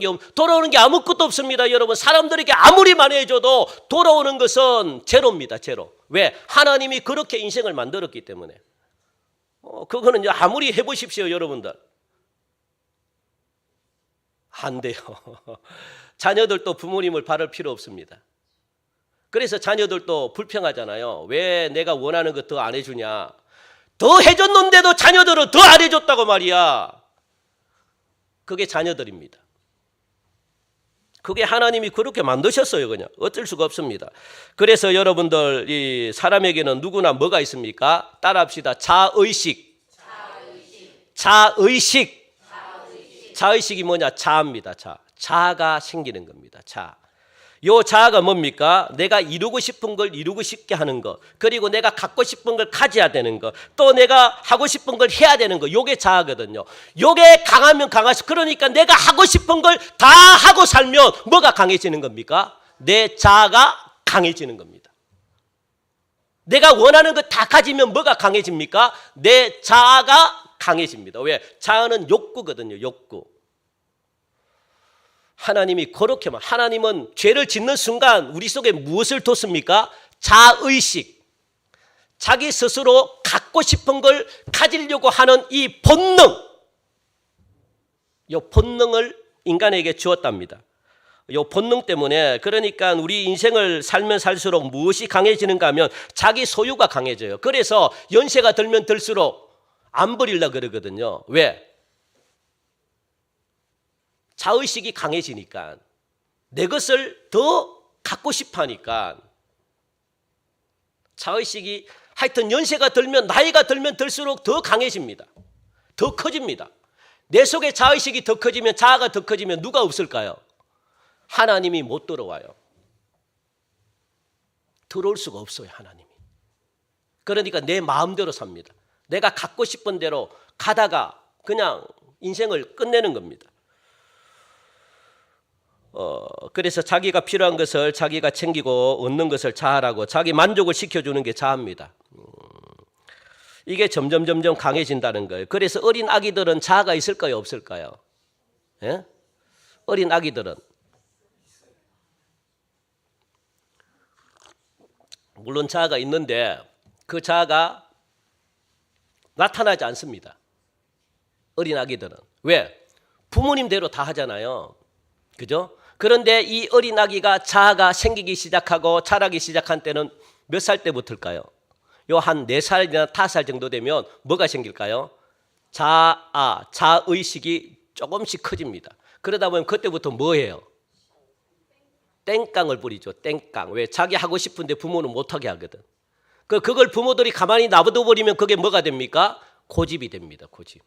게 아무것도 없습니다. 여러분, 사람들에게 아무리 많이 해줘도 돌아오는 것은 제로입니다. 제로. 왜? 하나님이 그렇게 인생을 만들었기 때문에. 그거는 아무리 해보십시오, 여러분들. 안 돼요. 자녀들도 부모님을 바를 필요 없습니다. 그래서 자녀들도 불평하잖아요. 왜 내가 원하는 거 더 안 해주냐? 더 해줬는데도 자녀들은 더 안 해줬다고 말이야. 그게 자녀들입니다. 그게 하나님이 그렇게 만드셨어요. 그냥 어쩔 수가 없습니다. 그래서 여러분들 이 사람에게는 누구나 뭐가 있습니까? 따라합시다. 자의식. 자의식이 뭐냐? 자아입니다. 자아가 생기는 겁니다. 요 자아가 뭡니까? 내가 이루고 싶은 걸 이루고 싶게 하는 것, 그리고 내가 갖고 싶은 걸 가져야 되는 것, 또 내가 하고 싶은 걸 해야 되는 것, 요게 자아거든요. 요게 강하면 강할수록, 그러니까 내가 하고 싶은 걸 다 하고 살면 뭐가 강해지는 겁니까? 내 자아가 강해지는 겁니다. 내가 원하는 것 다 가지면 뭐가 강해집니까? 내 자아가 강해집니다. 왜? 자아는 욕구거든요. 욕구. 하나님이 그렇게만, 하나님은 죄를 짓는 순간 우리 속에 무엇을 뒀습니까? 자의식. 자기 스스로 갖고 싶은 걸 가지려고 하는 이 본능. 이 본능을 인간에게 주었답니다. 이 본능 때문에, 그러니까 우리 인생을 살면 살수록 무엇이 강해지는가 하면 자기 소유가 강해져요. 그래서 연세가 들면 들수록 안 버리려고 그러거든요. 왜? 자의식이 강해지니까, 내 것을 더 갖고 싶어 하니까. 자의식이 하여튼 연세가 들면, 나이가 들면 들수록 더 강해집니다. 더 커집니다. 내 속에 자의식이 더 커지면, 자아가 더 커지면 누가 없을까요? 하나님이 못 들어와요. 들어올 수가 없어요, 하나님이. 그러니까 내 마음대로 삽니다. 내가 갖고 싶은 대로 가다가 그냥 인생을 끝내는 겁니다. 그래서 자기가 필요한 것을 자기가 챙기고 얻는 것을 자아라고, 자기 만족을 시켜주는 게 자아입니다. 이게 점점 강해진다는 거예요. 그래서 어린 아기들은 자아가 있을까요, 없을까요? 예? 어린 아기들은 물론 자아가 있는데 그 자아가 나타나지 않습니다. 어린 아기들은. 왜? 부모님대로 다 하잖아요. 그죠? 그런데 이 어린 아기가 자아가 생기기 시작하고 자라기 시작한 때는 몇 살 때부터일까요? 요 한 4살이나 5살 정도 되면 뭐가 생길까요? 자의식이 조금씩 커집니다. 그러다 보면 그때부터 뭐 해요? 땡깡을 부리죠. 땡깡. 왜? 자기 하고 싶은데 부모는 못하게 하거든. 그걸 부모들이 가만히 놔둬 버리면 그게 뭐가 됩니까? 고집이 됩니다. 고집.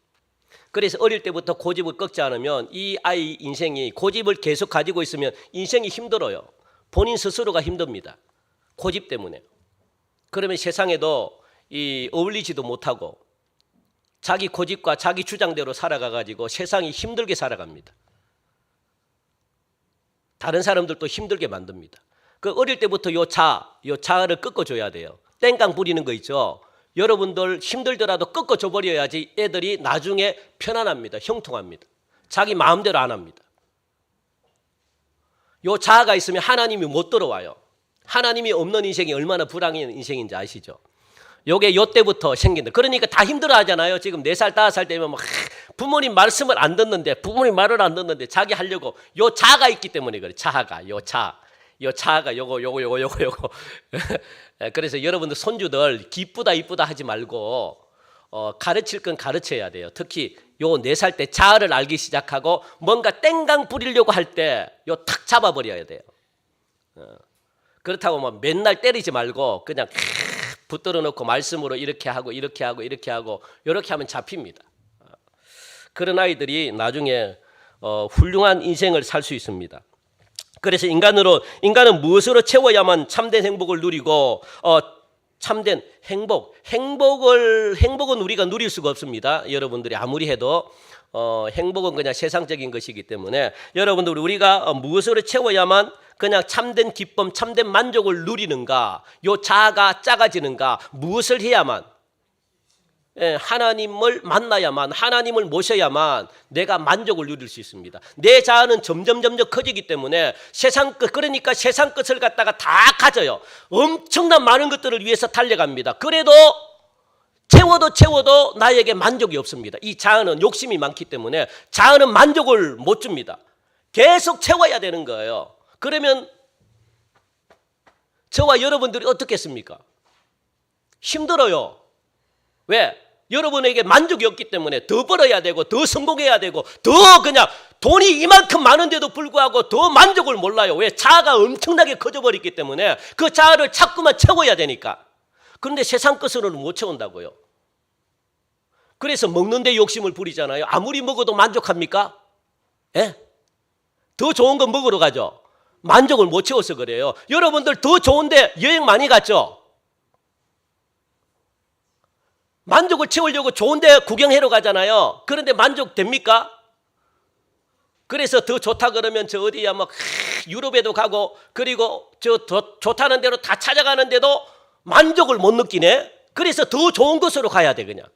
그래서 어릴 때부터 고집을 꺾지 않으면 이 아이 인생이, 고집을 계속 가지고 있으면 인생이 힘들어요. 본인 스스로가 힘듭니다. 고집 때문에. 그러면 세상에도 어울리지도 못하고 자기 고집과 자기 주장대로 살아가가지고 세상이 힘들게 살아갑니다. 다른 사람들도 힘들게 만듭니다. 그 어릴 때부터 요 자아를 꺾어줘야 돼요. 땡깡 부리는 거 있죠. 여러분들 힘들더라도 꺾어줘 버려야지 애들이 나중에 편안합니다. 형통합니다. 자기 마음대로 안 합니다. 요 자아가 있으면 하나님이 못 들어와요. 하나님이 없는 인생이 얼마나 불행한 인생인지 아시죠? 요게 요 때부터 생긴다. 그러니까 다 힘들어 하잖아요. 지금 4살, 5살 되면 막 부모님 말씀을 안 듣는데, 부모님 말을 안 듣는데 자기 하려고, 요 자아가 있기 때문에 그래. 자아가, 요 자아가 요거. 그래서 여러분들 손주들 기쁘다 이쁘다 하지 말고 가르칠 건 가르쳐야 돼요. 특히 요 4살 때 자아를 알기 시작하고 뭔가 땡강 부리려고 할 때 요 탁 잡아버려야 돼요. 그렇다고 뭐 맨날 때리지 말고 그냥 붙들어 놓고 말씀으로 이렇게 하고 이렇게 하고 이렇게 하고 이렇게 하면 잡힙니다. 그런 아이들이 나중에 훌륭한 인생을 살 수 있습니다. 그래서 인간은 무엇으로 채워야만 참된 행복을 누리고 참된 행복은 우리가 누릴 수가 없습니다. 여러분들이 아무리 해도 행복은 그냥 세상적인 것이기 때문에 여러분들 우리가 무엇으로 채워야만 그냥 참된 기쁨, 참된 만족을 누리는가, 요 자아가 작아지는가, 무엇을 해야만 하나님을 만나야만, 하나님을 모셔야만 내가 만족을 누릴 수 있습니다. 내 자아는 점점 커지기 때문에 그러니까 세상 것을 갖다가 다 가져요. 엄청난 많은 것들을 위해서 달려갑니다. 그래도 채워도 나에게 만족이 없습니다. 이 자아는 욕심이 많기 때문에 자아는 만족을 못 줍니다. 계속 채워야 되는 거예요. 그러면 저와 여러분들이 어떻겠습니까? 힘들어요. 왜? 여러분에게 만족이 없기 때문에 더 벌어야 되고 더 성공해야 되고 더 그냥 돈이 이만큼 많은데도 불구하고 더 만족을 몰라요. 왜? 자아가 엄청나게 커져버렸기 때문에 그 자아를 자꾸만 채워야 되니까. 그런데 세상 것으로는 못 채운다고요. 그래서 먹는데 욕심을 부리잖아요. 아무리 먹어도 만족합니까? 예? 더 좋은 거 먹으러 가죠. 만족을 못 채워서 그래요. 여러분들 더 좋은데 여행 많이 갔죠? 만족을 채우려고 좋은데 구경하러 가잖아요. 그런데 만족됩니까? 그래서 더 좋다 그러면 저 어디야 막 유럽에도 가고 그리고 저 좋다는 데로 다 찾아가는데도 만족을 못 느끼네. 그래서 더 좋은 곳으로 가야 돼 그냥.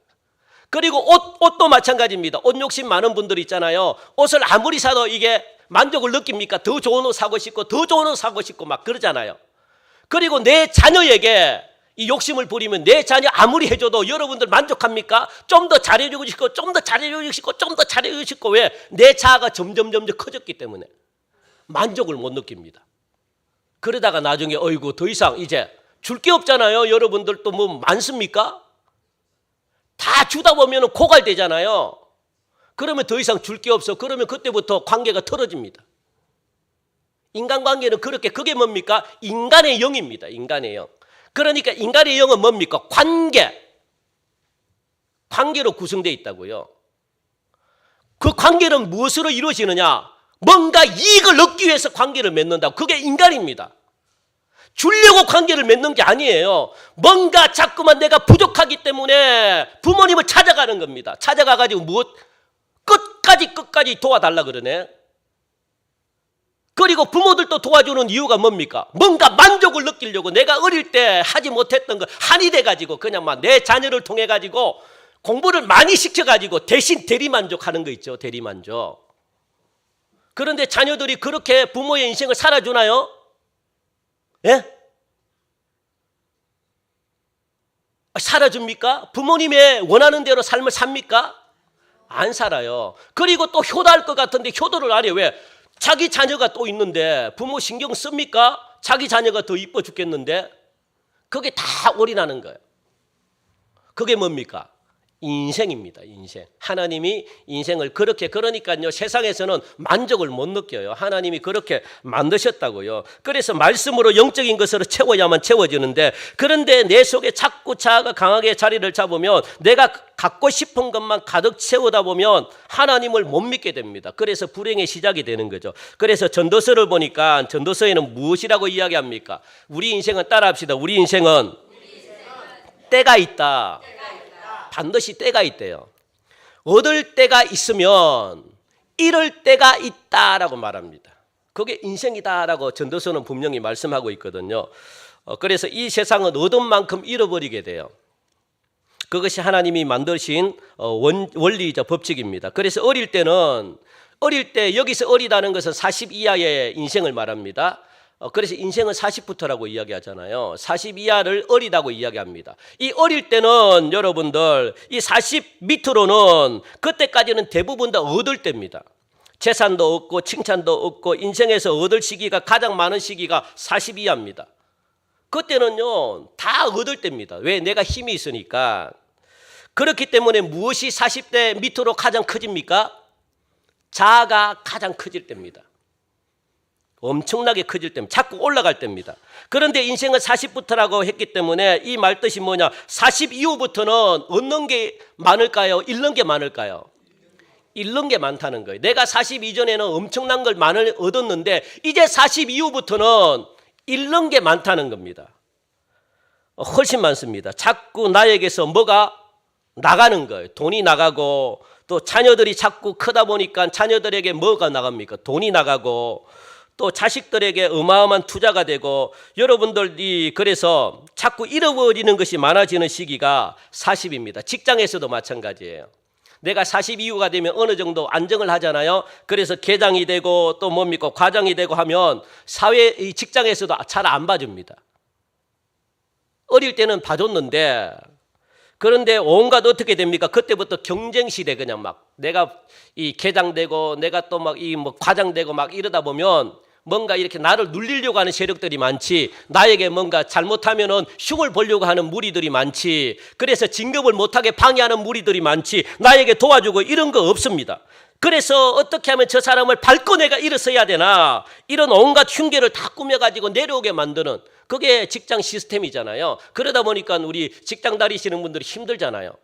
그리고 옷도 마찬가지입니다. 옷 욕심 많은 분들 있잖아요. 옷을 아무리 사도 이게 만족을 느낍니까? 더 좋은 옷 사고 싶고 더 좋은 옷 사고 싶고 막 그러잖아요. 그리고 내 자녀에게 이 욕심을 부리면 내 자녀 아무리 해줘도 여러분들 만족합니까? 좀 더 잘해주고 싶고 좀 더 잘해주고 싶고 좀 더 잘해주고 싶고 왜? 내 자아가 점점 커졌기 때문에 만족을 못 느낍니다. 그러다가 나중에 어이구 더 이상 이제 줄 게 없잖아요. 여러분들 또 뭐 많습니까? 다 주다 보면 고갈되잖아요. 그러면 더 이상 줄 게 없어. 그러면 그때부터 관계가 틀어집니다. 인간관계는 그게 뭡니까? 인간의 영입니다. 인간의 영. 그러니까 인간의 영은 뭡니까? 관계로 구성되어 있다고요. 그 관계는 무엇으로 이루어지느냐? 뭔가 이익을 얻기 위해서 관계를 맺는다. 그게 인간입니다. 주려고 관계를 맺는 게 아니에요. 뭔가 자꾸만 내가 부족하기 때문에 부모님을 찾아가는 겁니다. 찾아가가지고 끝까지 도와달라 그러네. 그리고 부모들도 도와주는 이유가 뭡니까? 뭔가 만족을 느끼려고 내가 어릴 때 하지 못했던 거 한이 돼가지고 그냥 막 내 자녀를 통해가지고 공부를 많이 시켜가지고 대신 대리만족하는 거 있죠. 대리만족. 그런데 자녀들이 그렇게 부모의 인생을 살아주나요? 예? 살아줍니까? 부모님의 원하는 대로 삶을 삽니까? 안 살아요. 그리고 또 효도할 것 같은데 효도를 안 해요. 왜? 자기 자녀가 또 있는데 부모 신경 씁니까? 자기 자녀가 더 이뻐 죽겠는데 그게 다 올인하는 거예요. 그게 뭡니까? 인생입니다. 인생. 하나님이 인생을 그러니까요. 세상에서는 만족을 못 느껴요. 하나님이 그렇게 만드셨다고요. 그래서 말씀으로 영적인 것으로 채워야만 채워지는데 그런데 내 속에 자꾸 자아가 강하게 자리를 잡으면 내가 갖고 싶은 것만 가득 채우다 보면 하나님을 못 믿게 됩니다. 그래서 불행의 시작이 되는 거죠. 그래서 전도서를 보니까 전도서에는 무엇이라고 이야기합니까? 우리 인생은 따라합시다. 우리 인생은 때가 있다. 반드시 때가 있대요. 얻을 때가 있으면 잃을 때가 있다라고 말합니다. 그게 인생이다라고 전도서는 분명히 말씀하고 있거든요. 그래서 이 세상은 얻은 만큼 잃어버리게 돼요. 그것이 하나님이 만드신 원리이자 법칙입니다. 그래서 어릴 때 여기서 어리다는 것은 40 이하의 인생을 말합니다. 그래서 인생은 40부터라고 이야기하잖아요. 40 이하를 어리다고 이야기합니다. 이 어릴 때는 여러분들 이 40 밑으로는 그때까지는 대부분 다 얻을 때입니다. 재산도 얻고 칭찬도 얻고 인생에서 얻을 시기가 가장 많은 시기가 40 이하입니다. 그때는요 다 얻을 때입니다. 왜? 내가 힘이 있으니까. 그렇기 때문에 무엇이 40대 밑으로 가장 커집니까? 자아가 가장 커질 때입니다. 엄청나게 커질 때입니다. 자꾸 올라갈 때입니다. 그런데 인생은 40부터라고 했기 때문에 이 말 뜻이 뭐냐? 40 이후부터는 얻는 게 많을까요? 잃는 게 많을까요? 잃는 게 많다는 거예요. 내가 40 이전에는 엄청난 걸 많이 얻었는데 이제 40 이후부터는 잃는 게 많다는 겁니다. 훨씬 많습니다. 자꾸 나에게서 뭐가 나가는 거예요. 돈이 나가고 또 자녀들이 자꾸 크다 보니까 자녀들에게 뭐가 나갑니까? 돈이 나가고 또 자식들에게 어마어마한 투자가 되고 여러분들이 그래서 자꾸 잃어버리는 것이 많아지는 시기가 40입니다. 직장에서도 마찬가지예요. 내가 40 이후가 되면 어느 정도 안정을 하잖아요. 그래서 계장이 되고 또 뭡니까? 과장이 되고 하면 사회 직장에서도 잘 안 봐줍니다. 어릴 때는 봐줬는데 그런데 온갖 어떻게 됩니까? 그때부터 경쟁 시대 그냥 막 내가 이 계장되고 내가 또 막 이 뭐 과장되고 막 이러다 보면 뭔가 이렇게 나를 눌리려고 하는 세력들이 많지, 나에게 뭔가 잘못하면은 흉을 보려고 하는 무리들이 많지, 그래서 진급을 못하게 방해하는 무리들이 많지, 나에게 도와주고 이런 거 없습니다. 그래서 어떻게 하면 저 사람을 밟고 내가 일어서야 되나, 이런 온갖 흉계를 다 꾸며가지고 내려오게 만드는 그게 직장 시스템이잖아요. 그러다 보니까 우리 직장 다니시는 분들이 힘들잖아요.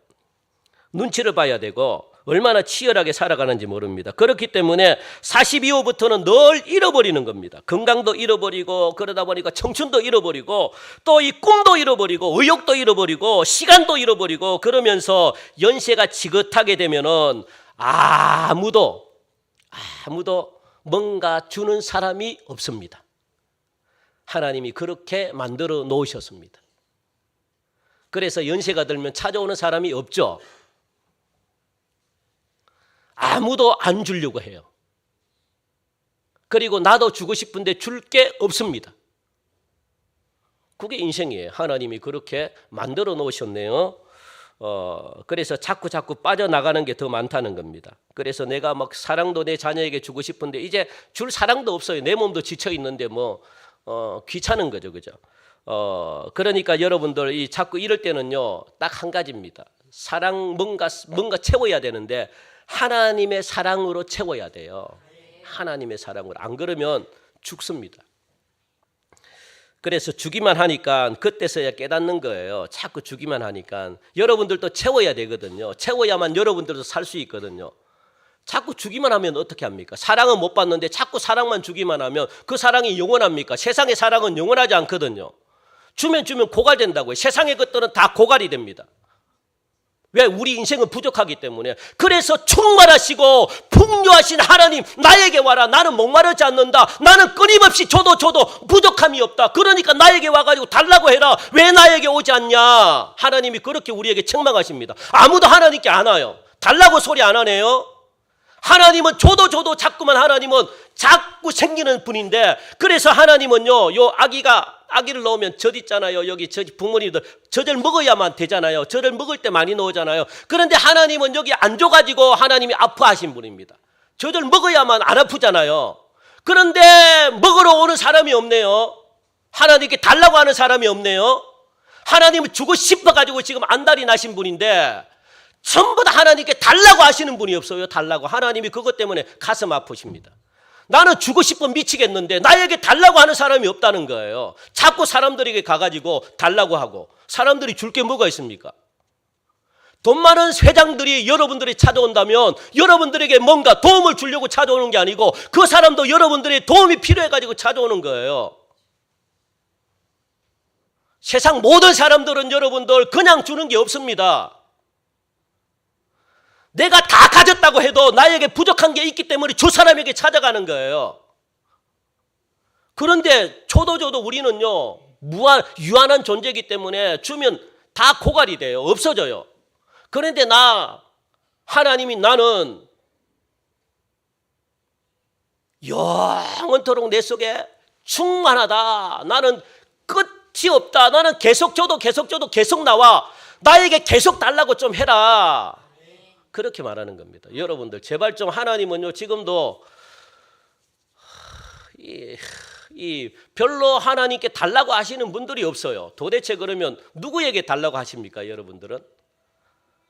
눈치를 봐야 되고 얼마나 치열하게 살아가는지 모릅니다. 그렇기 때문에 40 이후부터는 늘 잃어버리는 겁니다. 건강도 잃어버리고 그러다 보니까 청춘도 잃어버리고 또 이 꿈도 잃어버리고 의욕도 잃어버리고 시간도 잃어버리고 그러면서 연세가 지긋하게 되면은 아무도 뭔가 주는 사람이 없습니다. 하나님이 그렇게 만들어 놓으셨습니다. 그래서 연세가 들면 찾아오는 사람이 없죠. 아무도 안 주려고 해요. 그리고 나도 주고 싶은데 줄 게 없습니다. 그게 인생이에요. 하나님이 그렇게 만들어 놓으셨네요. 그래서 자꾸 빠져나가는 게 더 많다는 겁니다. 그래서 내가 막 사랑도 내 자녀에게 주고 싶은데 이제 줄 사랑도 없어요. 내 몸도 지쳐 있는데 뭐 귀찮은 거죠, 그죠? 그러니까 여러분들 이 자꾸 이럴 때는요, 딱 한 가지입니다. 사랑 뭔가 채워야 되는데 하나님의 사랑으로 채워야 돼요. 하나님의 사랑으로. 안 그러면 죽습니다. 그래서 주기만 하니까 그때서야 깨닫는 거예요. 자꾸 주기만 하니까. 여러분들도 채워야 되거든요. 채워야만 여러분들도 살 수 있거든요. 자꾸 주기만 하면 어떻게 합니까? 사랑은 못 받는데 자꾸 사랑만 주기만 하면 그 사랑이 영원합니까? 세상의 사랑은 영원하지 않거든요. 주면 고갈된다고요. 세상의 것들은 다 고갈이 됩니다. 왜? 우리 인생은 부족하기 때문에. 그래서 충만하시고 풍요하신 하나님, 나에게 와라. 나는 목마르지 않는다. 나는 끊임없이 줘도 부족함이 없다. 그러니까 나에게 와가지고 달라고 해라. 왜 나에게 오지 않냐? 하나님이 그렇게 우리에게 책망하십니다. 아무도 하나님께 안 와요. 달라고 소리 안 하네요. 하나님은 줘도 자꾸만 하나님은 자꾸 생기는 분인데, 그래서 하나님은요, 요 아기를 넣으면 젖 있잖아요. 여기 젖, 부모님들 젖을 먹어야만 되잖아요. 젖을 먹을 때 많이 넣잖아요. 그런데 하나님은 여기 안 줘가지고 하나님이 아파하신 분입니다. 젖을 먹어야만 안 아프잖아요. 그런데 먹으러 오는 사람이 없네요. 하나님께 달라고 하는 사람이 없네요. 하나님은 주고 싶어가지고 지금 안달이 나신 분인데 전부 다 하나님께 달라고 하시는 분이 없어요. 달라고. 하나님이 그것 때문에 가슴 아프십니다. 나는 주고 싶어 미치겠는데 나에게 달라고 하는 사람이 없다는 거예요. 자꾸 사람들에게 가가지고 달라고 하고. 사람들이 줄 게 뭐가 있습니까? 돈 많은 회장들이 여러분들이 찾아온다면 여러분들에게 뭔가 도움을 주려고 찾아오는 게 아니고 그 사람도 여러분들의 도움이 필요해가지고 찾아오는 거예요. 세상 모든 사람들은 여러분들 그냥 주는 게 없습니다. 내가 다 가졌다고 해도 나에게 부족한 게 있기 때문에 저 사람에게 찾아가는 거예요. 그런데 줘도 우리는요, 유한한 존재이기 때문에 주면 다 고갈이 돼요. 없어져요. 그런데 하나님이 나는 영원토록 내 속에 충만하다. 나는 끝이 없다. 나는 계속 줘도 계속 나와. 나에게 계속 달라고 좀 해라. 그렇게 말하는 겁니다. 여러분들 제발 좀, 하나님은요 지금도 별로 하나님께 달라고 하시는 분들이 없어요. 도대체 그러면 누구에게 달라고 하십니까? 여러분들은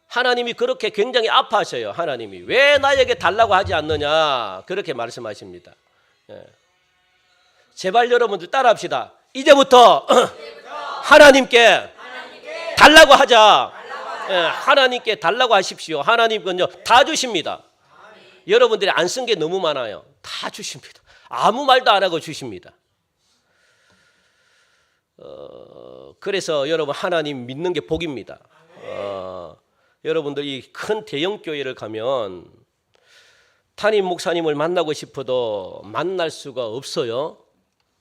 하나님이 그렇게 굉장히 아파하셔요. 하나님이 왜 나에게 달라고 하지 않느냐 그렇게 말씀하십니다. 예. 제발 여러분들 따라합시다. 이제부터 하나님께 달라고 하자. 예, 하나님께 달라고 하십시오. 하나님은요 다 주십니다. 여러분들이 안 쓴 게 너무 많아요. 다 주십니다. 아무 말도 안 하고 주십니다. 그래서 여러분 하나님 믿는 게 복입니다. 여러분들 이 큰 대형 교회를 가면 담임 목사님을 만나고 싶어도 만날 수가 없어요.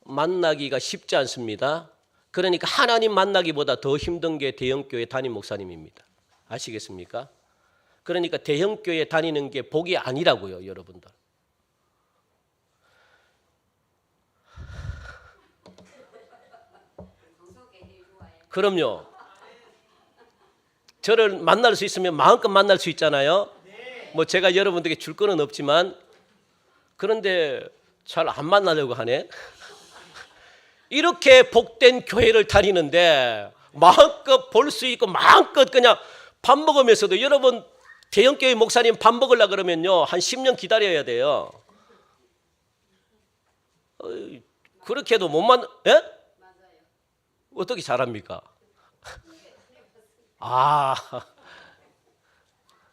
만나기가 쉽지 않습니다. 그러니까 하나님 만나기보다 더 힘든 게 대형 교회 담임 목사님입니다. 아시겠습니까? 그러니까 대형 교회 다니는 게 복이 아니라고요, 여러분들. 그럼요. 저를 만날 수 있으면 마음껏 만날 수 있잖아요. 뭐 제가 여러분들에게 줄 거는 없지만 그런데 잘 안 만나려고 하네. 이렇게 복된 교회를 다니는데 마음껏 볼 수 있고 마음껏 그냥 밥 먹으면서도 여러분 대형 교회 목사님 밥 먹으려고 그러면요 한 10년 기다려야 돼요. 그렇게 해도 못 예? 어떻게 잘합니까?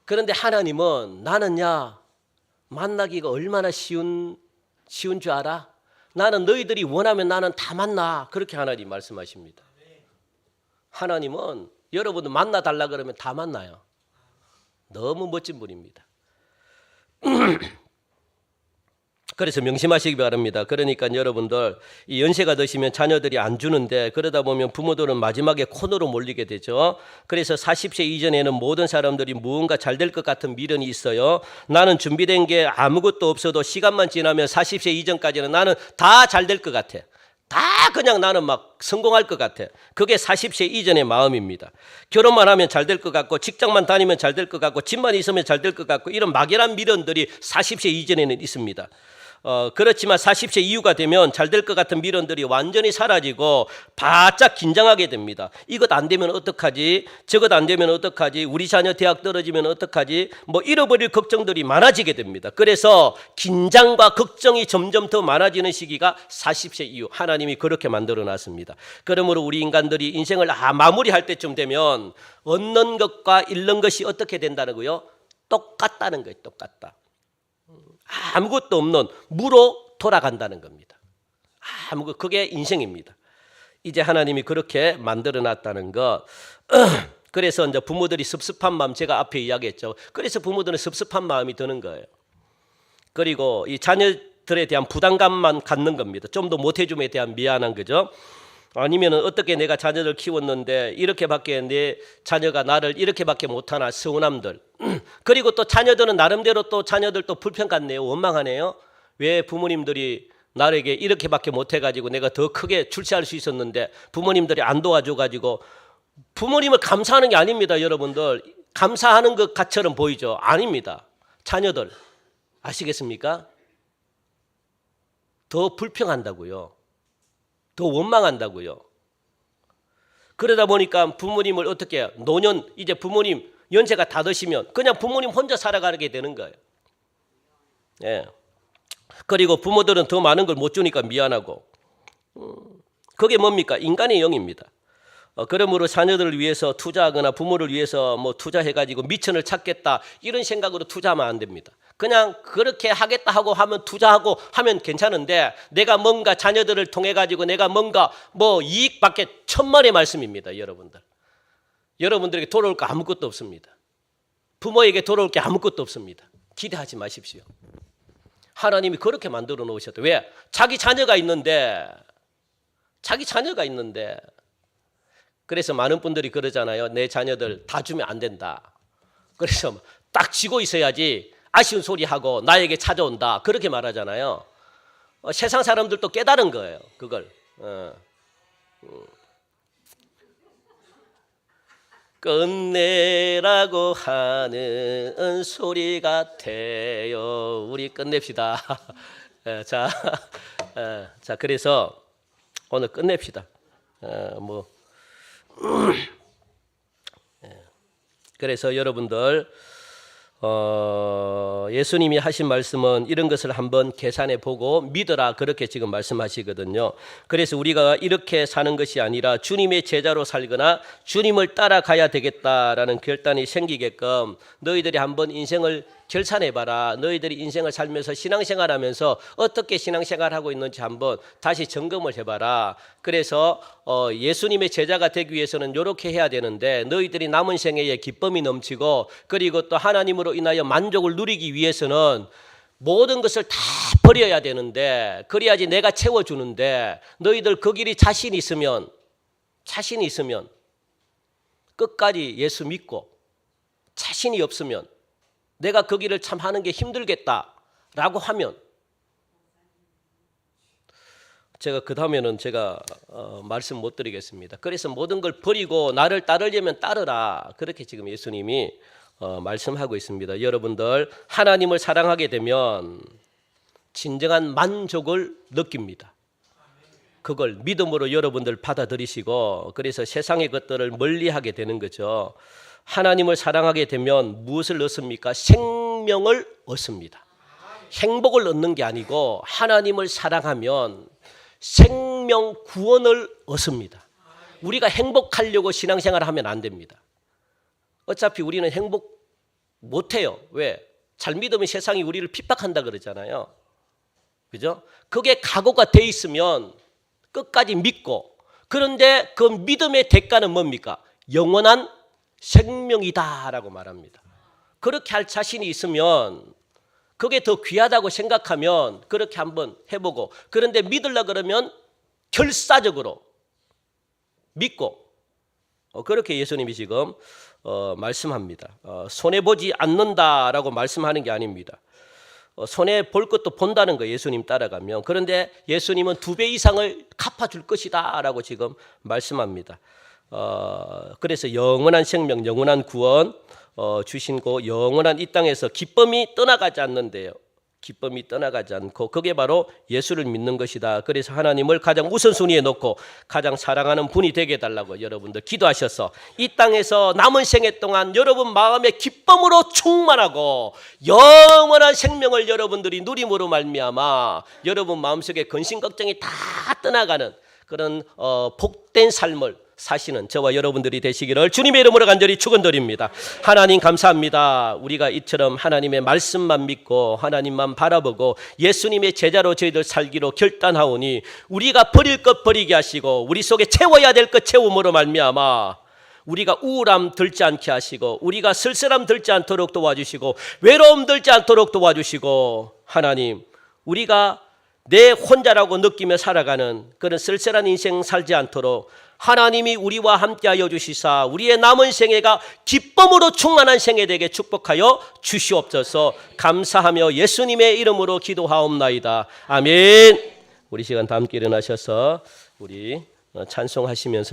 그런데 하나님은 나는야 만나기가 얼마나 쉬운 줄 알아? 나는 너희들이 원하면 나는 다 만나. 그렇게 하나님 말씀하십니다. 하나님은 여러분들 만나달라 그러면 다 만나요. 너무 멋진 분입니다. 그래서 명심하시기 바랍니다. 그러니까 여러분들 이 연세가 드시면 자녀들이 안 주는데 그러다 보면 부모들은 마지막에 코너로 몰리게 되죠. 그래서 40세 이전에는 모든 사람들이 무언가 잘 될 것 같은 미련이 있어요. 나는 준비된 게 아무것도 없어도 시간만 지나면 40세 이전까지는 나는 다 잘 될 것 같아. 다 그냥 나는 막 성공할 것 같아. 그게 40세 이전의 마음입니다. 결혼만 하면 잘 될 것 같고 직장만 다니면 잘 될 것 같고 집만 있으면 잘 될 것 같고 이런 막연한 미련들이 40세 이전에는 있습니다. 그렇지만 40세 이후가 되면 잘 될 것 같은 미련들이 완전히 사라지고 바짝 긴장하게 됩니다. 이것 안 되면 어떡하지? 저것 안 되면 어떡하지? 우리 자녀 대학 떨어지면 어떡하지? 뭐 잃어버릴 걱정들이 많아지게 됩니다. 그래서 긴장과 걱정이 점점 더 많아지는 시기가 40세 이후 하나님이 그렇게 만들어 놨습니다. 그러므로 우리 인간들이 인생을 마무리할 때쯤 되면 얻는 것과 잃는 것이 어떻게 된다는 거요? 똑같다는 거예요. 똑같다. 아무것도 없는 무로 돌아간다는 겁니다. 그게 인생입니다. 이제 하나님이 그렇게 만들어 놨다는 것. 그래서 이제 부모들이 섭섭한 마음 제가 앞에 이야기했죠. 그래서 부모들은 섭섭한 마음이 드는 거예요. 그리고 이 자녀들에 대한 부담감만 갖는 겁니다. 좀 더 못해줌에 대한 미안한 거죠. 아니면 어떻게 내가 자녀를 키웠는데 이렇게밖에 내 자녀가 나를 이렇게밖에 못하나 서운함들. 그리고 또 자녀들은 나름대로 또 자녀들 또 불평같네요. 원망하네요. 왜 부모님들이 나에게 이렇게밖에 못해가지고 내가 더 크게 출세할 수 있었는데 부모님들이 안 도와줘가지고. 부모님을 감사하는 게 아닙니다. 여러분들 감사하는 것 같처럼 보이죠. 아닙니다. 자녀들 아시겠습니까? 더 불평한다고요. 더 원망한다고요. 그러다 보니까 부모님을 어떻게 해요? 노년 이제 부모님 연세가 다 드시면 그냥 부모님 혼자 살아가게 되는 거예요. 예. 그리고 부모들은 더 많은 걸 못 주니까 미안하고. 그게 뭡니까? 인간의 영입니다. 그러므로 자녀들을 위해서 투자하거나 부모를 위해서 뭐 투자해가지고 미천을 찾겠다 이런 생각으로 투자하면 안 됩니다. 그냥 그렇게 하겠다 하고 하면 투자하고 하면 괜찮은데 내가 뭔가 자녀들을 통해 가지고 내가 뭔가 뭐 이익 받게 천만의 말씀입니다. 여러분들에게 돌아올 거 아무것도 없습니다. 부모에게 돌아올 게 아무것도 없습니다. 기대하지 마십시오. 하나님이 그렇게 만들어 놓으셨다. 왜? 자기 자녀가 있는데 그래서 많은 분들이 그러잖아요. 내 자녀들 다 주면 안 된다. 그래서 딱 쥐고 있어야지 아쉬운 소리 하고 나에게 찾아온다. 그렇게 말하잖아요. 세상 사람들도 깨달은 거예요. 그걸. 끝내라고 하는 소리 같아요. 우리 끝냅시다. 자, 그래서 오늘 끝냅시다. 그래서 여러분들 예수님이 하신 말씀은 이런 것을 한번 계산해 보고 믿어라, 그렇게 지금 말씀하시거든요. 그래서 우리가 이렇게 사는 것이 아니라 주님의 제자로 살거나 주님을 따라가야 되겠다라는 결단이 생기게끔 너희들이 한번 인생을 결산해봐라. 너희들이 인생을 살면서 신앙생활하면서 어떻게 신앙생활하고 있는지 한번 다시 점검을 해봐라. 그래서 예수님의 제자가 되기 위해서는 이렇게 해야 되는데, 너희들이 남은 생애에 기쁨이 넘치고 그리고 또 하나님으로 인하여 만족을 누리기 위해서는 모든 것을 다 버려야 되는데, 그래야지 내가 채워주는데, 너희들 그 길이 자신이 있으면 끝까지 예수 믿고, 자신이 없으면 내가 그 길을 참 하는 게 힘들겠다라고 하면, 제가 그 다음에는 제가 말씀 못 드리겠습니다. 그래서 모든 걸 버리고 나를 따르려면 따르라, 그렇게 지금 예수님이 말씀하고 있습니다. 여러분들, 하나님을 사랑하게 되면 진정한 만족을 느낍니다. 그걸 믿음으로 여러분들 받아들이시고, 그래서 세상의 것들을 멀리하게 되는 거죠. 하나님을 사랑하게 되면 무엇을 얻습니까? 생명을 얻습니다. 행복을 얻는 게 아니고 하나님을 사랑하면 생명 구원을 얻습니다. 우리가 행복하려고 신앙생활을 하면 안 됩니다. 어차피 우리는 행복 못해요. 왜? 잘 믿으면 세상이 우리를 핍박한다 그러잖아요. 그죠? 그게 각오가 돼 있으면 끝까지 믿고, 그런데 그 믿음의 대가는 뭡니까? 영원한 생명이다라고 말합니다. 그렇게 할 자신이 있으면, 그게 더 귀하다고 생각하면 그렇게 한번 해보고, 그런데 믿으려 그러면 결사적으로 믿고, 그렇게 예수님이 지금 말씀합니다. 손해보지 않는다라고 말씀하는 게 아닙니다. 손해볼 것도 본다는 거예요, 예수님 따라가면. 그런데 예수님은 2배 이상을 갚아줄 것이다 라고 지금 말씀합니다. 그래서 영원한 생명, 영원한 구원 주신 거, 영원한 이 땅에서 기쁨이 떠나가지 않는데요. 기쁨이 떠나가지 않고, 그게 바로 예수를 믿는 것이다. 그래서 하나님을 가장 우선순위에 놓고 가장 사랑하는 분이 되게 해달라고 여러분들 기도하셔서 이 땅에서 남은 생애 동안 여러분 마음의 기쁨으로 충만하고 영원한 생명을 여러분들이 누림으로 말미암아 여러분 마음속에 근심 걱정이 다 떠나가는 그런 복된 삶을 사시는 저와 여러분들이 되시기를 주님의 이름으로 간절히 축원드립니다. 하나님 감사합니다. 우리가 이처럼 하나님의 말씀만 믿고 하나님만 바라보고 예수님의 제자로 저희들 살기로 결단하오니, 우리가 버릴 것 버리게 하시고 우리 속에 채워야 될 것 채움으로 말미암아 우리가 우울함 들지 않게 하시고, 우리가 쓸쓸함 들지 않도록 도와주시고, 외로움 들지 않도록 도와주시고, 하나님, 우리가 내 혼자라고 느끼며 살아가는 그런 쓸쓸한 인생 살지 않도록 하나님이 우리와 함께하여 주시사 우리의 남은 생애가 기쁨으로 충만한 생애 되게 축복하여 주시옵소서. 감사하며 예수님의 이름으로 기도하옵나이다. 아멘. 우리 시간 다 함께 일어나셔서 우리 찬송하시면서